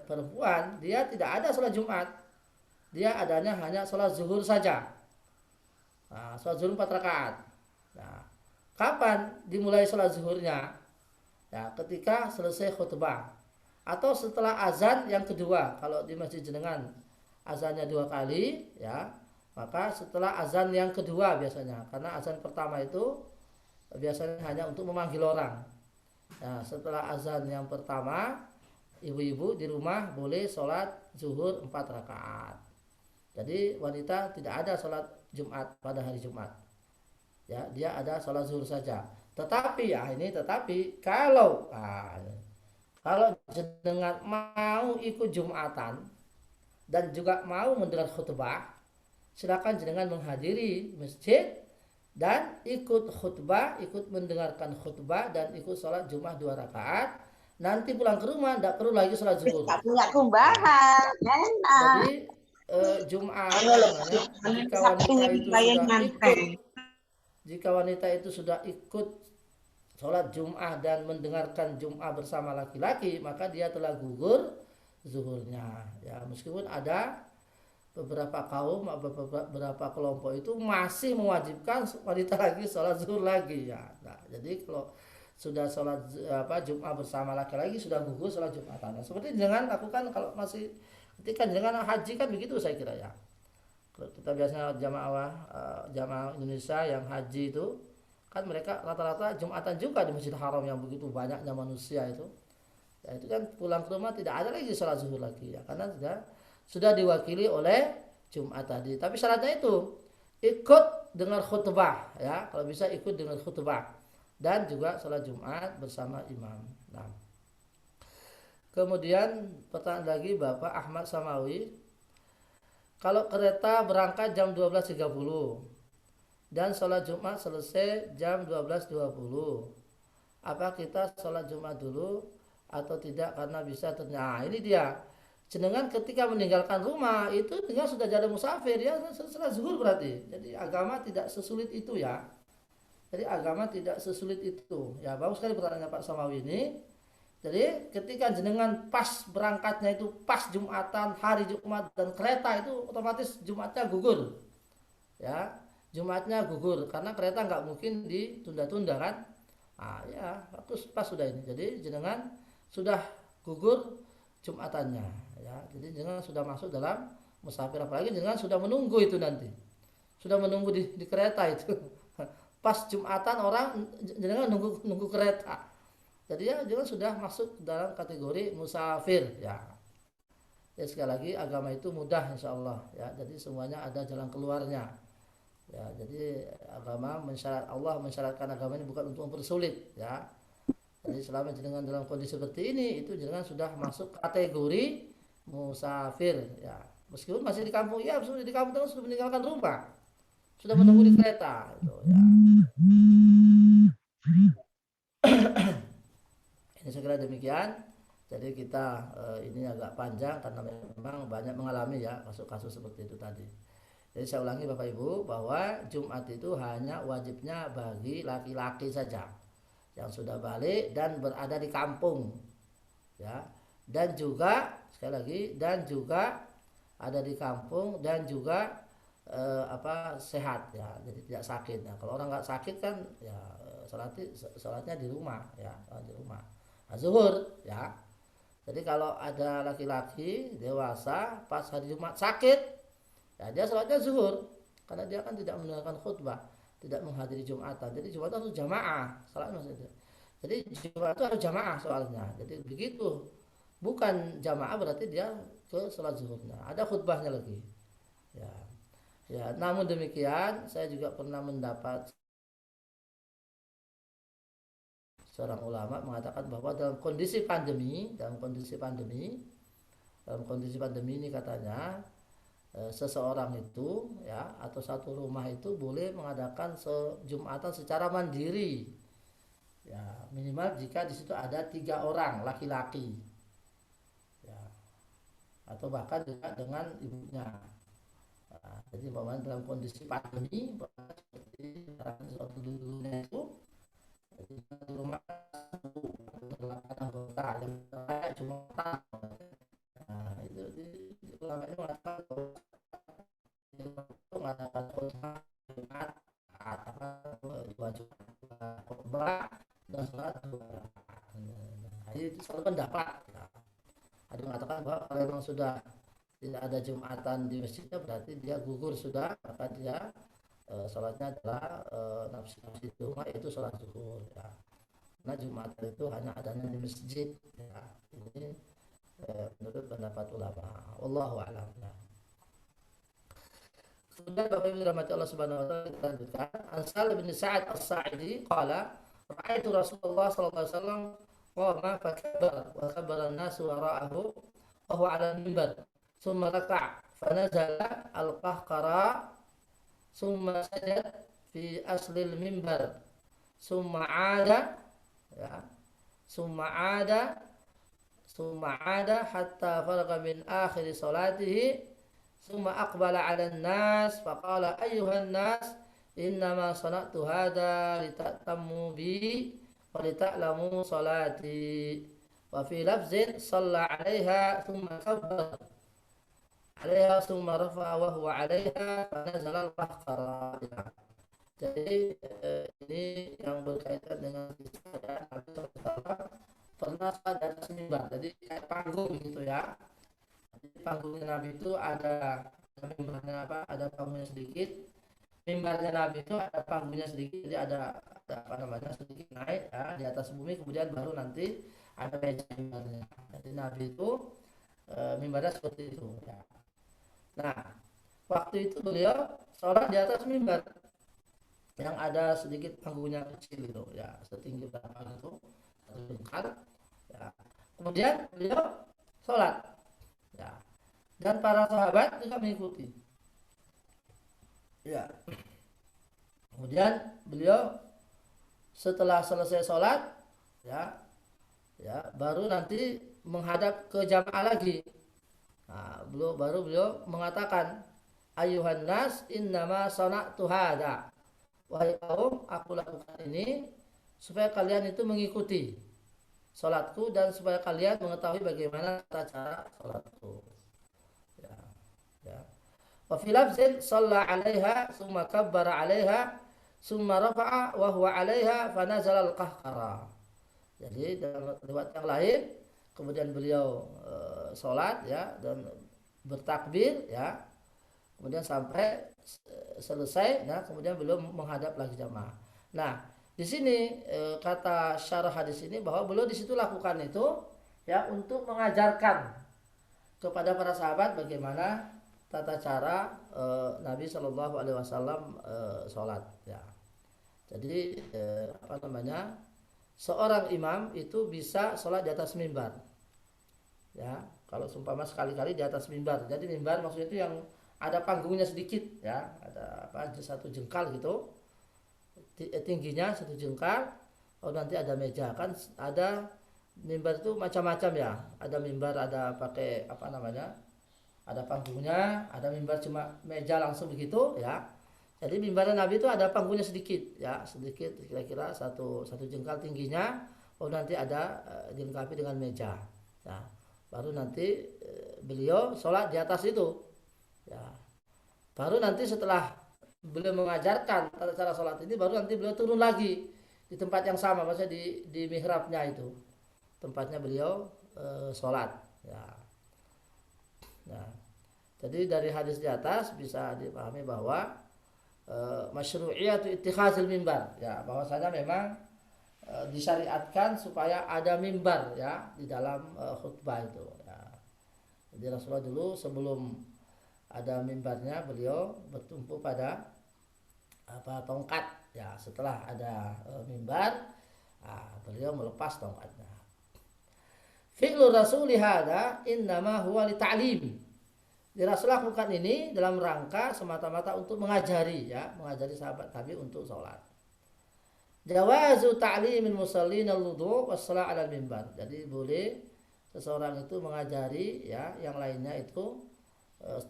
perempuan dia tidak ada sholat Jumat. Dia adanya hanya sholat zuhur saja. Nah, sholat zuhur 4 rakaat. Nah, kapan dimulai sholat zuhurnya? Ya, ketika selesai khutbah atau setelah azan yang kedua. Kalau di masjid jenengan azannya 2 kali, ya, maka setelah azan yang kedua biasanya. Karena azan pertama itu biasanya hanya untuk memanggil orang. Nah, setelah azan yang pertama, ibu-ibu di rumah boleh sholat zuhur 4 rakaat. Jadi wanita tidak ada sholat Jumat pada hari Jumat. Ya, dia ada sholat zuhur saja. Tetapi kalau jenengan mau ikut Jumatan dan juga mau mendengar khutbah, silakan jenengan menghadiri masjid dan ikut khutbah, ikut mendengarkan khutbah dan ikut sholat Jumat 2 rakaat. Nanti pulang ke rumah tidak perlu lagi sholat zuhur. Enggak kumbahan. Jadi Jumat jika wanita itu sudah ikut sholat Jum'ah dan mendengarkan Jum'ah bersama laki-laki, maka dia telah gugur zuhurnya. Ya, meskipun ada beberapa kaum, beberapa kelompok itu masih mewajibkan wanita lagi sholat zuhur lagi ya. Nah, jadi kalau sudah sholat Jum'ah bersama laki-laki sudah gugur sholat Jum'atan. Nah, seperti dengan lakukan kalau masih ketika dengan haji kan begitu saya kira ya. Kalau kita biasanya jamaah Indonesia yang haji itu kan mereka rata-rata Jumatan juga di Masjidil Haram yang begitu banyaknya manusia itu. Ya, itu kan pulang ke rumah tidak ada lagi sholat zuhur lagi ya, karena sudah diwakili oleh Jumat tadi. Tapi syaratnya itu ikut dengar khutbah ya, kalau bisa ikut dengar khutbah dan juga sholat Jumat bersama imam. Nah, kemudian pertanyaan lagi Bapak Ahmad Samawi, kalau kereta berangkat jam 12.30 dan sholat Jumat selesai jam 12.20, apa kita sholat Jumat dulu atau tidak karena bisa ternyata? Nah, ini dia. jenengan ketika meninggalkan rumah itu dengan sudah jadi musafir ya setelah zuhur berarti. Jadi agama tidak sesulit itu ya. Jadi agama tidak sesulit itu. Ya bagus sekali pertanyaan Pak Samawi ini. Jadi ketika jenengan pas berangkatnya itu pas Jumatan, hari Jumat dan kereta itu otomatis Jumatnya gugur. Ya, Jumatnya gugur karena kereta nggak mungkin ditunda-tunda kan. Ah ya, bagus pas sudah ini. Jadi jenengan sudah gugur Jumatannya ya. Jadi jenengan sudah masuk dalam musafir apalagi jenengan sudah menunggu itu nanti. Sudah menunggu di kereta itu. Pas Jumatan orang jenengan nunggu kereta. Jadi ya juga sudah masuk dalam kategori musafir ya. Ya sekali lagi agama itu mudah insya Allah ya. Jadi semuanya ada jalan keluarnya. Ya, jadi Allah mensyaratkan agama ini bukan untuk mempersulit ya. Jadi selama jenengan dalam kondisi seperti ini itu jenengan sudah masuk kategori musafir ya. Meskipun masih di kampung ya, sudah di kampung terus sudah meninggalkan rumah. Sudah menunggu di kereta itu ya. Ini segera demikian. Jadi kita ini agak panjang karena memang banyak mengalami ya kasus-kasus seperti itu tadi. Jadi saya ulangi Bapak Ibu bahwa Jumat itu hanya wajibnya bagi laki-laki saja yang sudah balik dan berada di kampung ya. Dan juga sekali lagi dan juga ada di kampung dan juga sehat ya. Jadi tidak sakit. Nah, kalau orang nggak sakit kan ya salatnya di rumah ya, di rumah. Zuhur ya. Jadi kalau ada laki-laki dewasa pas hari Jumat sakit, ya dia sholatnya zuhur karena dia kan tidak mendengarkan khutbah, tidak menghadiri Jumatan. Jadi Jumat harus jamaah, salat maksudnya. Jadi Jumat itu harus jamaah soalnya. Jadi begitu, bukan jamaah berarti dia ke sholat zuhurnya. Ada khutbahnya lagi. Ya, ya. Namun demikian, saya juga pernah mendapat seorang ulama mengatakan bahwa dalam kondisi pandemi ini katanya seseorang itu ya atau satu rumah itu boleh mengadakan Jumatan secara mandiri ya, minimal jika di situ ada 3 orang laki-laki ya, atau bahkan juga dengan ibunya. Nah, jadi dalam kondisi pandemi seperti suatu dulunya itu di rumah anggota yang cuma nah itu ulama ini mengatakan mengatakan Jumat wajib khutbah dan sholat itu satu pendapat ya. Ada yang mengatakan bahwa kalau memang sudah tidak ada Jumatan di masjidnya berarti dia gugur sudah, maka dia sholatnya adalah nafsi di rumah itu sholat zuhur ya. Karena Jumatan itu hanya adanya di masjid ya. Ini menurut pendapat ulama. Wallahu a'lam. Kemudian Bapak Ibu dirahmati Allah Subhanahu wa taala, kita lanjutkan. Ansal bin Sa'ad As-Sa'idi qala ra'aitu Rasulullah sallallahu alaihi wasallam qama fakabara wa kabara an-nasu wara'ahu wa huwa 'ala al-minbar thumma raka'a fa nazala al-qahqara summa sajad fi aslil mimbar summa ada ya summa ada hatta faraga min akhir salatihi summa aqbala 'ala an-nas faqala ayyuhan nas innama sana'tu hadha litatammu bi wa lita'lamu salati wa fi lafzin shalla 'alaiha thumma kabbara 'alaiha thumma rafa'a wa huwa 'alaiha fa nazala al-qahqara. Jadi ini yang berkaitan dengan kisah Nabi SAW pernah di atas mimbar, jadi kayak panggung gitu ya. Jadi panggungnya Nabi itu ada mimbarnya ada panggungnya sedikit. Mimbarnya Nabi itu ada panggungnya sedikit, jadi ada sedikit naik ya di atas bumi, kemudian baru nanti ada meja mimbarnya. Jadi Nabi itu mimbarnya seperti itu ya. Nah, waktu itu beliau sholat di atas mimbar yang ada sedikit panggungnya kecil gitu ya, setinggi berapa gitu, satu jengkal ya. Kemudian beliau sholat ya, dan para sahabat juga mengikuti ya. Kemudian beliau setelah selesai sholat ya baru nanti menghadap ke jamaah lagi Nah, beliau mengatakan, ayuhan nas innama sana'tu hadza. Wahai kaum, aku lakukan ini supaya kalian itu mengikuti salatku dan supaya kalian mengetahui bagaimana tata cara salatku. Ya, ya. Wa fi lafzin shalla 'alaiha tsumma kabbara 'alaiha tsumma rafa'a wa huwa 'alaiha fa nazala al-qahqara. Jadi dalam riwayat yang lain kemudian beliau salat ya dan bertakbir ya. Kemudian sampai selesai, nah kemudian beliau menghadap lagi jamaah. Nah, di sini kata syarah hadis ini bahwa beliau di situ lakukan itu ya untuk mengajarkan kepada para sahabat bagaimana tata cara Nabi Shallallahu Alaihi Wasallam sholat. Ya. Jadi seorang imam itu bisa sholat di atas mimbar. Ya, kalau seumpama sekali-kali di atas mimbar. Jadi mimbar maksudnya itu yang ada panggungnya sedikit, ya, ada satu jengkal gitu, tingginya satu jengkal. Oh nanti ada meja, kan ada mimbar itu macam-macam ya. Ada mimbar ada pakai ada panggungnya, ada mimbar cuma meja langsung begitu, ya. Jadi mimbar Nabi itu ada panggungnya sedikit, ya, sedikit kira-kira satu jengkal tingginya. Oh nanti ada dilengkapi dengan meja, ya. Baru nanti beliau sholat di atas itu. Ya. Baru nanti setelah beliau mengajarkan tata cara sholat ini, baru nanti beliau turun lagi di tempat yang sama, maksudnya di mihrabnya itu, tempatnya beliau sholat. Ya. Nah, jadi dari hadis di atas bisa dipahami bahwa masyru'iyatu ittikhazil mimbar, ya, bahwasanya memang disyariatkan supaya ada mimbar ya di dalam khutbah itu. Ya. Jadi Rasulullah dulu sebelum ada mimbarnya beliau bertumpu pada tongkat, ya. Setelah ada mimbar, beliau melepas tongkatnya. Fi'lu rasuli hadza innama huwa li ta'lim. Rasul lakukan ini dalam rangka semata-mata untuk mengajari sahabat Nabi untuk sholat. Jawazu ta'limil musallin al-wudu' was-shalah 'alal mimbar. Jadi boleh seseorang itu mengajari ya yang lainnya itu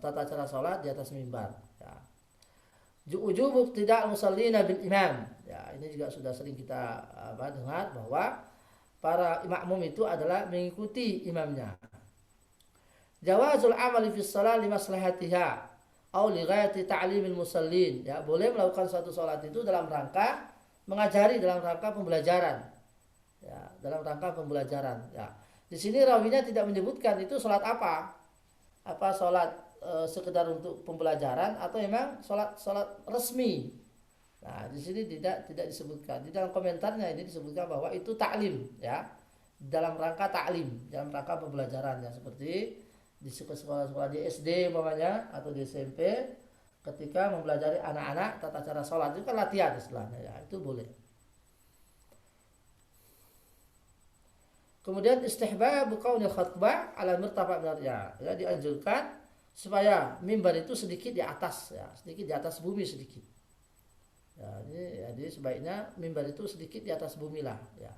tata cara sholat di atas mimbar. Ya. Ujub tidak musallina bil imam. Ya, ini juga sudah sering kita dengar bahwa para makmum itu adalah mengikuti imamnya. Jawazul amali fi shalah li maslahatiha atau li ghayati ta'limil musallin. Ya, boleh melakukan suatu sholat itu dalam rangka mengajari, dalam rangka pembelajaran. Ya, dalam rangka pembelajaran. Ya. Di sini rawinya tidak menyebutkan itu sholat apa sholat sekedar untuk pembelajaran atau memang sholat resmi. Nah di sini tidak disebutkan. Di dalam komentarnya ini disebutkan bahwa itu taklim, ya, dalam rangka taklim, dalam rangka pembelajaran, ya, seperti di sekolah-sekolah di SD umpamanya atau di SMP ketika mempelajari anak-anak tata cara sholat itu kan latihan istilahnya, ya, itu boleh. Kemudian istihbab qaulil khutbah ala mirtafa' ya, dianjurkan supaya mimbar itu sedikit di atas, ya, sedikit di atas bumi sedikit. Ya, jadi sebaiknya mimbar itu sedikit di atas bumi lah, ya.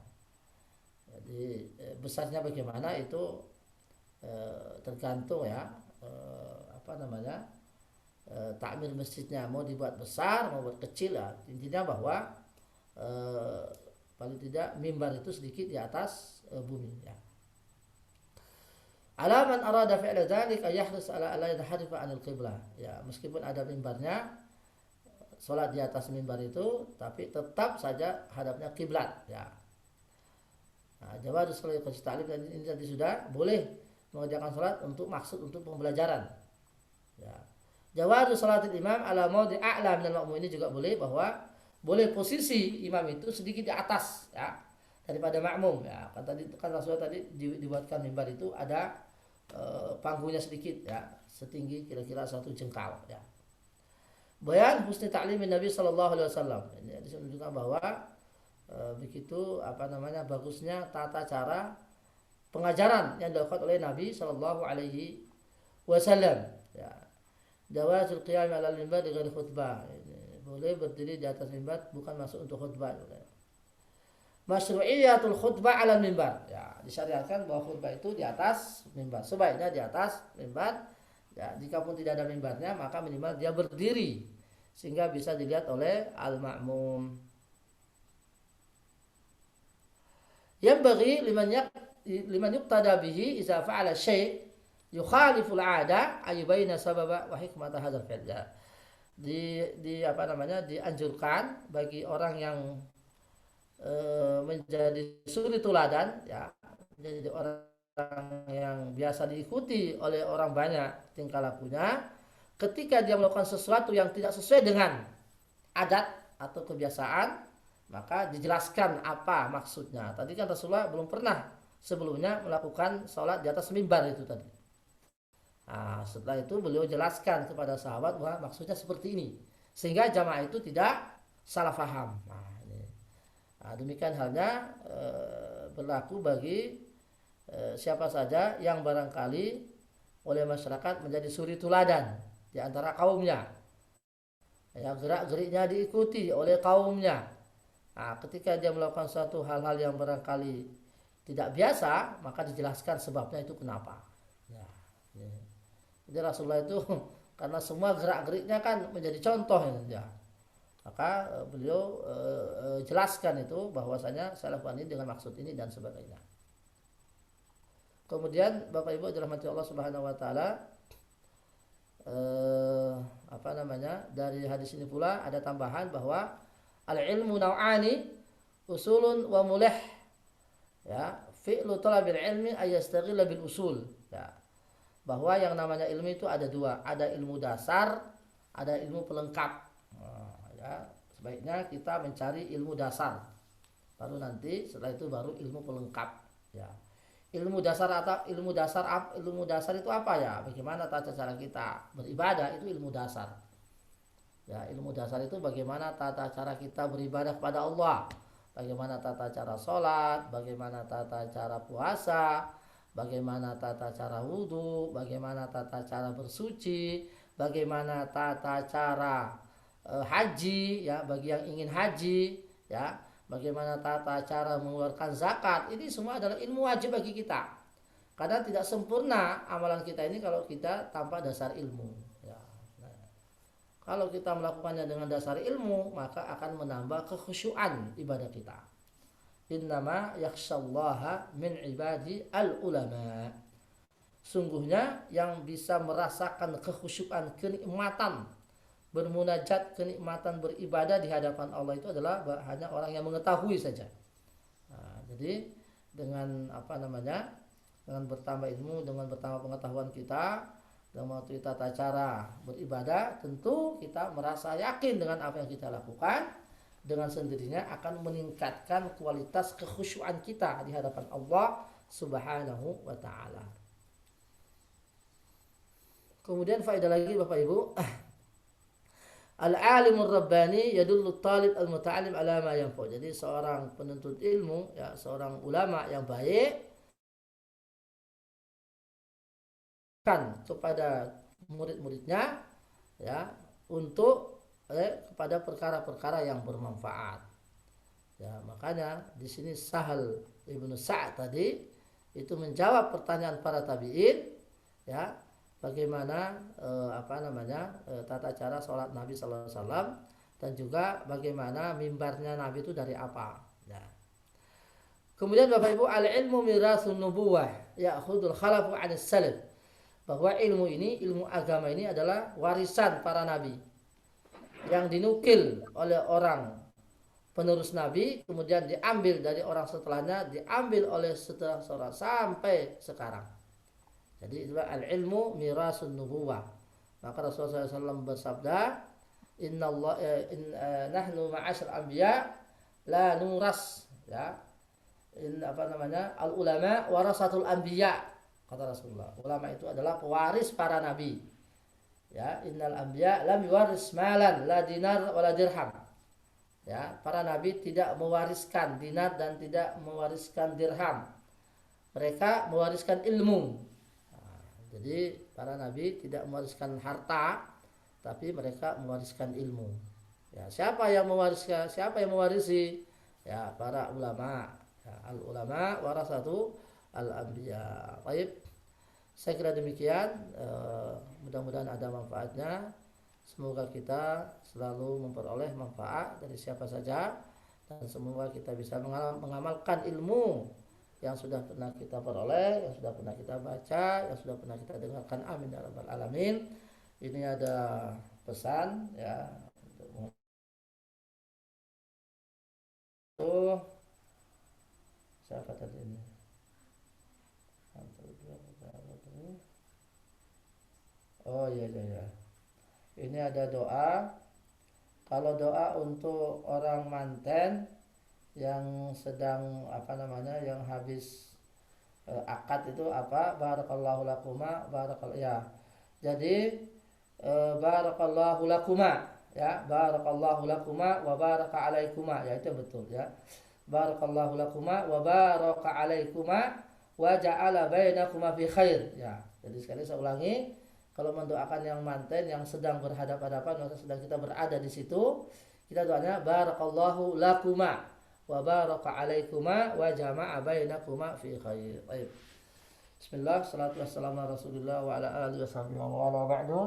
Jadi besarnya bagaimana itu tergantung ya takmir masjidnya mau dibuat besar mau buat kecil, ya. Intinya bahwa paling tidak mimbar itu sedikit di atas bumi, ya. Alaman arada fi'la dzalik ayahris ala yahrifa 'anil qiblah. Ya, meskipun ada mimbarnya, salat di atas mimbar itu tapi tetap saja hadapnya kiblat, ya. Nah, jawab salat ta'lim dan ini tadi sudah boleh mengerjakan salat untuk maksud untuk pembelajaran. Ya. Jawab salatil imam ala maudi a'la minal ma'mum, ini juga boleh, bahwa boleh posisi imam itu sedikit di atas, ya, daripada makmum, ya. Kan Rasulullah tadi dibuatkan mimbar itu ada panggungnya sedikit, ya, setinggi kira-kira satu jengkal, ya. Bayan husni ta'limin Nabi sallallahu alaihi wasallam. Ini disebutkan bahwa begitu bagusnya tata cara pengajaran yang dilakukan oleh Nabi sallallahu alaihi wasallam, ya. Jawazul qiyam 'ala al-mimbar dengan khutbah. Boleh berdiri di atas mimbar bukan masuk untuk khutbah. Masyru'iyatul khutbah 'ala mimbar. Ya, disyariatkan bahwa khutbah itu di atas mimbar. Sebaiknya di atas mimbar. Ya, jika pun tidak ada mimbarnya, maka minimal dia berdiri sehingga bisa dilihat oleh al-ma'mum. Yang bagi liman yuqtada bihi idza fa'ala syai' yukhaliful 'ada ayubaina sababa wa hikmata hadzal fi'l. Ya. Di apa namanya? Dianjurkan bagi orang yang menjadi suri tuladan, ya, menjadi orang yang biasa diikuti oleh orang banyak tingkah lakunya, ketika dia melakukan sesuatu yang tidak sesuai dengan adat atau kebiasaan, maka dijelaskan apa maksudnya. Tadi kan Rasulullah belum pernah sebelumnya melakukan sholat di atas mimbar itu tadi. Nah, setelah itu beliau jelaskan kepada sahabat bahwa maksudnya seperti ini, sehingga jamaah itu tidak salah faham. Nah, demikian halnya berlaku bagi siapa saja yang barangkali oleh masyarakat menjadi suri tuladan di antara kaumnya, ya, gerak-geriknya diikuti oleh kaumnya. Nah, ketika dia melakukan suatu hal-hal yang barangkali tidak biasa, maka dijelaskan sebabnya itu kenapa. Ya, ya. Jadi Rasulullah itu karena semua gerak-geriknya kan menjadi contoh, ya. Maka beliau jelaskan itu bahwasanya saya lakukan ini dengan maksud ini dan sebagainya. Kemudian Bapak Ibu dirahmati Allah Subhanahu wa taala, apa namanya? Dari hadis ini pula ada tambahan bahwa al-ilmu nau'ani usulun wa mulih. Ya, fi'lu talabil ilmi ayastaghilla bil usul. Ya. Bahwa yang namanya ilmu itu ada dua, ada ilmu dasar, ada ilmu pelengkap. Ya, sebaiknya kita mencari ilmu dasar, baru nanti setelah itu baru ilmu pelengkap. Ya, ilmu dasar atau ilmu dasar itu apa ya? Bagaimana tata cara kita beribadah, itu ilmu dasar. Ya, ilmu dasar itu bagaimana tata cara kita beribadah kepada Allah, bagaimana tata cara sholat, bagaimana tata cara puasa, bagaimana tata cara wudhu, bagaimana tata cara bersuci, bagaimana tata cara haji, ya, bagi yang ingin haji, ya, bagaimana tata cara mengeluarkan zakat. Ini semua adalah ilmu wajib bagi kita, karena tidak sempurna amalan kita ini kalau kita tanpa dasar ilmu, ya. Nah, kalau kita melakukannya dengan dasar ilmu, maka akan menambah kekhusyuan ibadah kita. Innama yakhsyallaha min ibadi al-ulama. Sungguhnya yang bisa merasakan kekhusyuan, kenikmatan bermunajat, kenikmatan beribadah di hadapan Allah itu adalah hanya orang yang mengetahui saja. Nah, jadi dengan apa namanya, dengan bertambah ilmu, dengan bertambah pengetahuan kita, dalam waktu tata cara beribadah, tentu kita merasa yakin dengan apa yang kita lakukan, dengan sendirinya akan meningkatkan kualitas kekhusyuan kita di hadapan Allah Subhanahu wa taala. Kemudian faedah lagi Bapak Ibu, al-alimur rabbani yadullu talib al-muta'allim ala ma yanfa'. Jadi seorang penuntut ilmu, ya, seorang ulama yang baik kan kepada murid-muridnya, ya, untuk kepada perkara-perkara yang bermanfaat. Ya, makanya di sini Sahal Ibnu Sa'ad tadi itu menjawab pertanyaan para tabi'in, ya, bagaimana tata cara sholat Nabi Sallallahu Alaihi Wasallam, dan juga bagaimana mimbarnya Nabi itu dari apa. Ya. Kemudian Bapak Ibu, al-ilmu mirasun nubuwah ya'khudul khalafu 'anis salaf. Bahwa ilmu ini, ilmu agama ini adalah warisan para nabi yang dinukil oleh orang penerus Nabi, kemudian diambil dari orang setelahnya, diambil oleh setelah seorang sampai sekarang. Jadi itulah al-ilmu mirasun nubuwah. Maka Rasulullah SAW bersabda, nahnu ma'asyar anbiya la nuras, ya, al-ulama warasatul anbiya, kata Rasulullah. Ulama itu adalah pewaris para nabi. Ya, innal anbiya lam yuwaris malan la dinar wala dirham. Ya, para nabi tidak mewariskan dinar dan tidak mewariskan dirham. Mereka mewariskan ilmu. Jadi para nabi tidak mewariskan harta, tapi mereka mewariskan ilmu. Ya, siapa yang mewarisi? ya para ulama. Ya, al ulama warasatu al anbiya. Baik, saya kira demikian. Mudah-mudahan ada manfaatnya. Semoga kita selalu memperoleh manfaat dari siapa saja, dan semoga kita bisa mengamalkan ilmu yang sudah pernah kita peroleh, yang sudah pernah kita baca, yang sudah pernah kita dengarkan. Amin ya rabbal alamin. Ini ada pesan ya untuk siapa tadi ini? Oh iya iya iya. Ini ada doa. Kalau doa untuk orang manten yang sedang apa namanya, yang habis akad itu apa? Barakallahu lakuma, ya. Jadi barakallahu lakuma, ya. Barakallahu lakuma wa baraka alaikuma, ya itu betul ya. Barakallahu lakuma wa baraka alaikuma wa ja'ala bainakuma fi khair, ya. Jadi sekali saya ulangi, kalau mendoakan yang manten yang sedang berhadapan-hadapan, maka sedang kita berada di situ, kita doanya barakallahu lakuma wa baraka alaikuma wa jama'a bainakuma fi khair. Baik. Bismillah, salatu wassalamu ala Rasulillah wa ala alihi washabihi wa ala ba'du.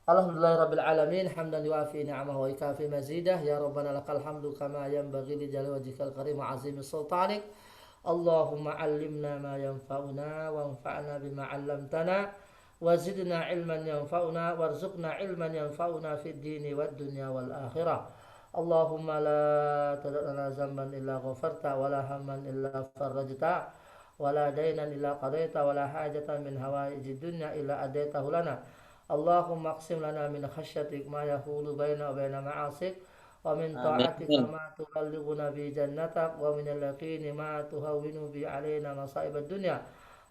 Alhamdulillahirabbil alamin, hamdan yuafi ni'amahu wa yukafi mazidah. Ya rabbana lakal hamdu kama yanbaghi li jalali wajhikal karim wa 'azimi sultanik. Allahumma 'allimna ma yanfa'una wanfa'na bima 'allamtana wa zidna 'ilman yanfa'una warzuqna 'ilman yanfa'una fid dini wad dunya wal akhirah. Allahumma la tad'ana zamban illa ghafarta wa la hamman illa farajta wa la daynan illa qadaita wa la hajatan min hawaijid dunya illa adaitahu lana. Allahumma aqsim lana min khasyatik ma yahulu baina wa baina ma'asik, wa min ta'atika ma tuballighuna bi jannatak, wa min al-yaqini ma tuhawwinu bi alaina masa'ib ad-dunya.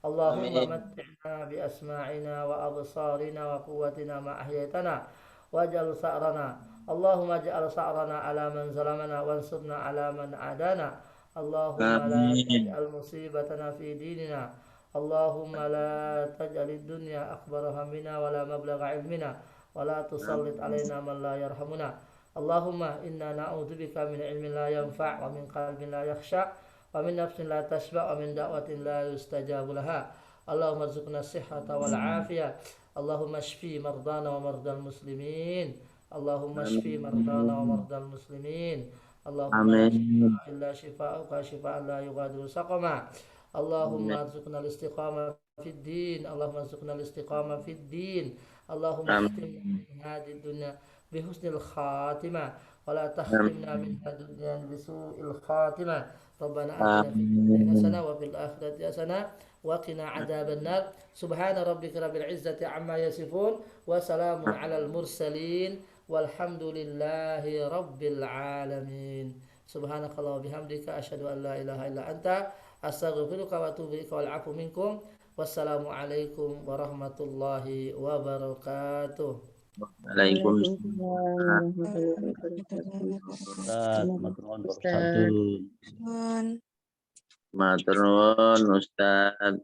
Allahumma matti'na bi asma'ina wa absarina wa quwwatina ma ahyaytana waj'al sa'rana. Allahumma ij'al sa'rana ala man zalamana wansurna ala man adana. Allahumma la taj'al musibatana fi dinina. Allahumma la taj'alid dunya akbar hammina wa la mablagha ilmina wa la tusallit alaina man la yarhamuna. Allahumma inna na'udzubika min ilmin la yanfa' wa min qalbin la yakhsha' wa min nafsin la tashba' wa min da'watin la yustajabu laha. Allahumma rzuqna as-sihhata wal 'afiyah. Allahumma shfi mardana wa mardal muslimin. Allahumma shfi mardana wa mardal muslimin. Allahumma la shifa illa shifa'uka shifa'an la yughadiru saqama. Allahumma arzuqna al-istiqamah fid din. Allahumma arzuqna al-istiqamah fid din. Allahumma khtimna min hadhihi dunya bi husnil khatimah wa la tahtimna min hadhihi dunya bi su'il khatimah. Rabbana atina fid dunya hasanah wa fil akhirati hasanah wa qina adzaban nar. Subhana rabbika rabbil izzati amma yasifun wa salamun alal mursalin walhamdulillahi rabbil alamin. Subhanakallah wa bihamdika asyhadu an la ilaha illa anta astaghfiruka wa atubu ilaika wal 'afu minkum. Wassalamu alaikum warahmatullahi wabarakatuh. Waalaikumsalam. Ustaz, matur nuwun Pak Ustaz. Matur nuwun Ustaz.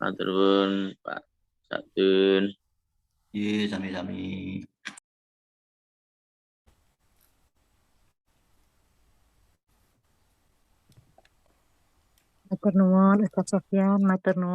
Matur nuwun Pak Satun. Iya, sami-sami. Matur nuwun Ustaz Sofyan, matur nuwun.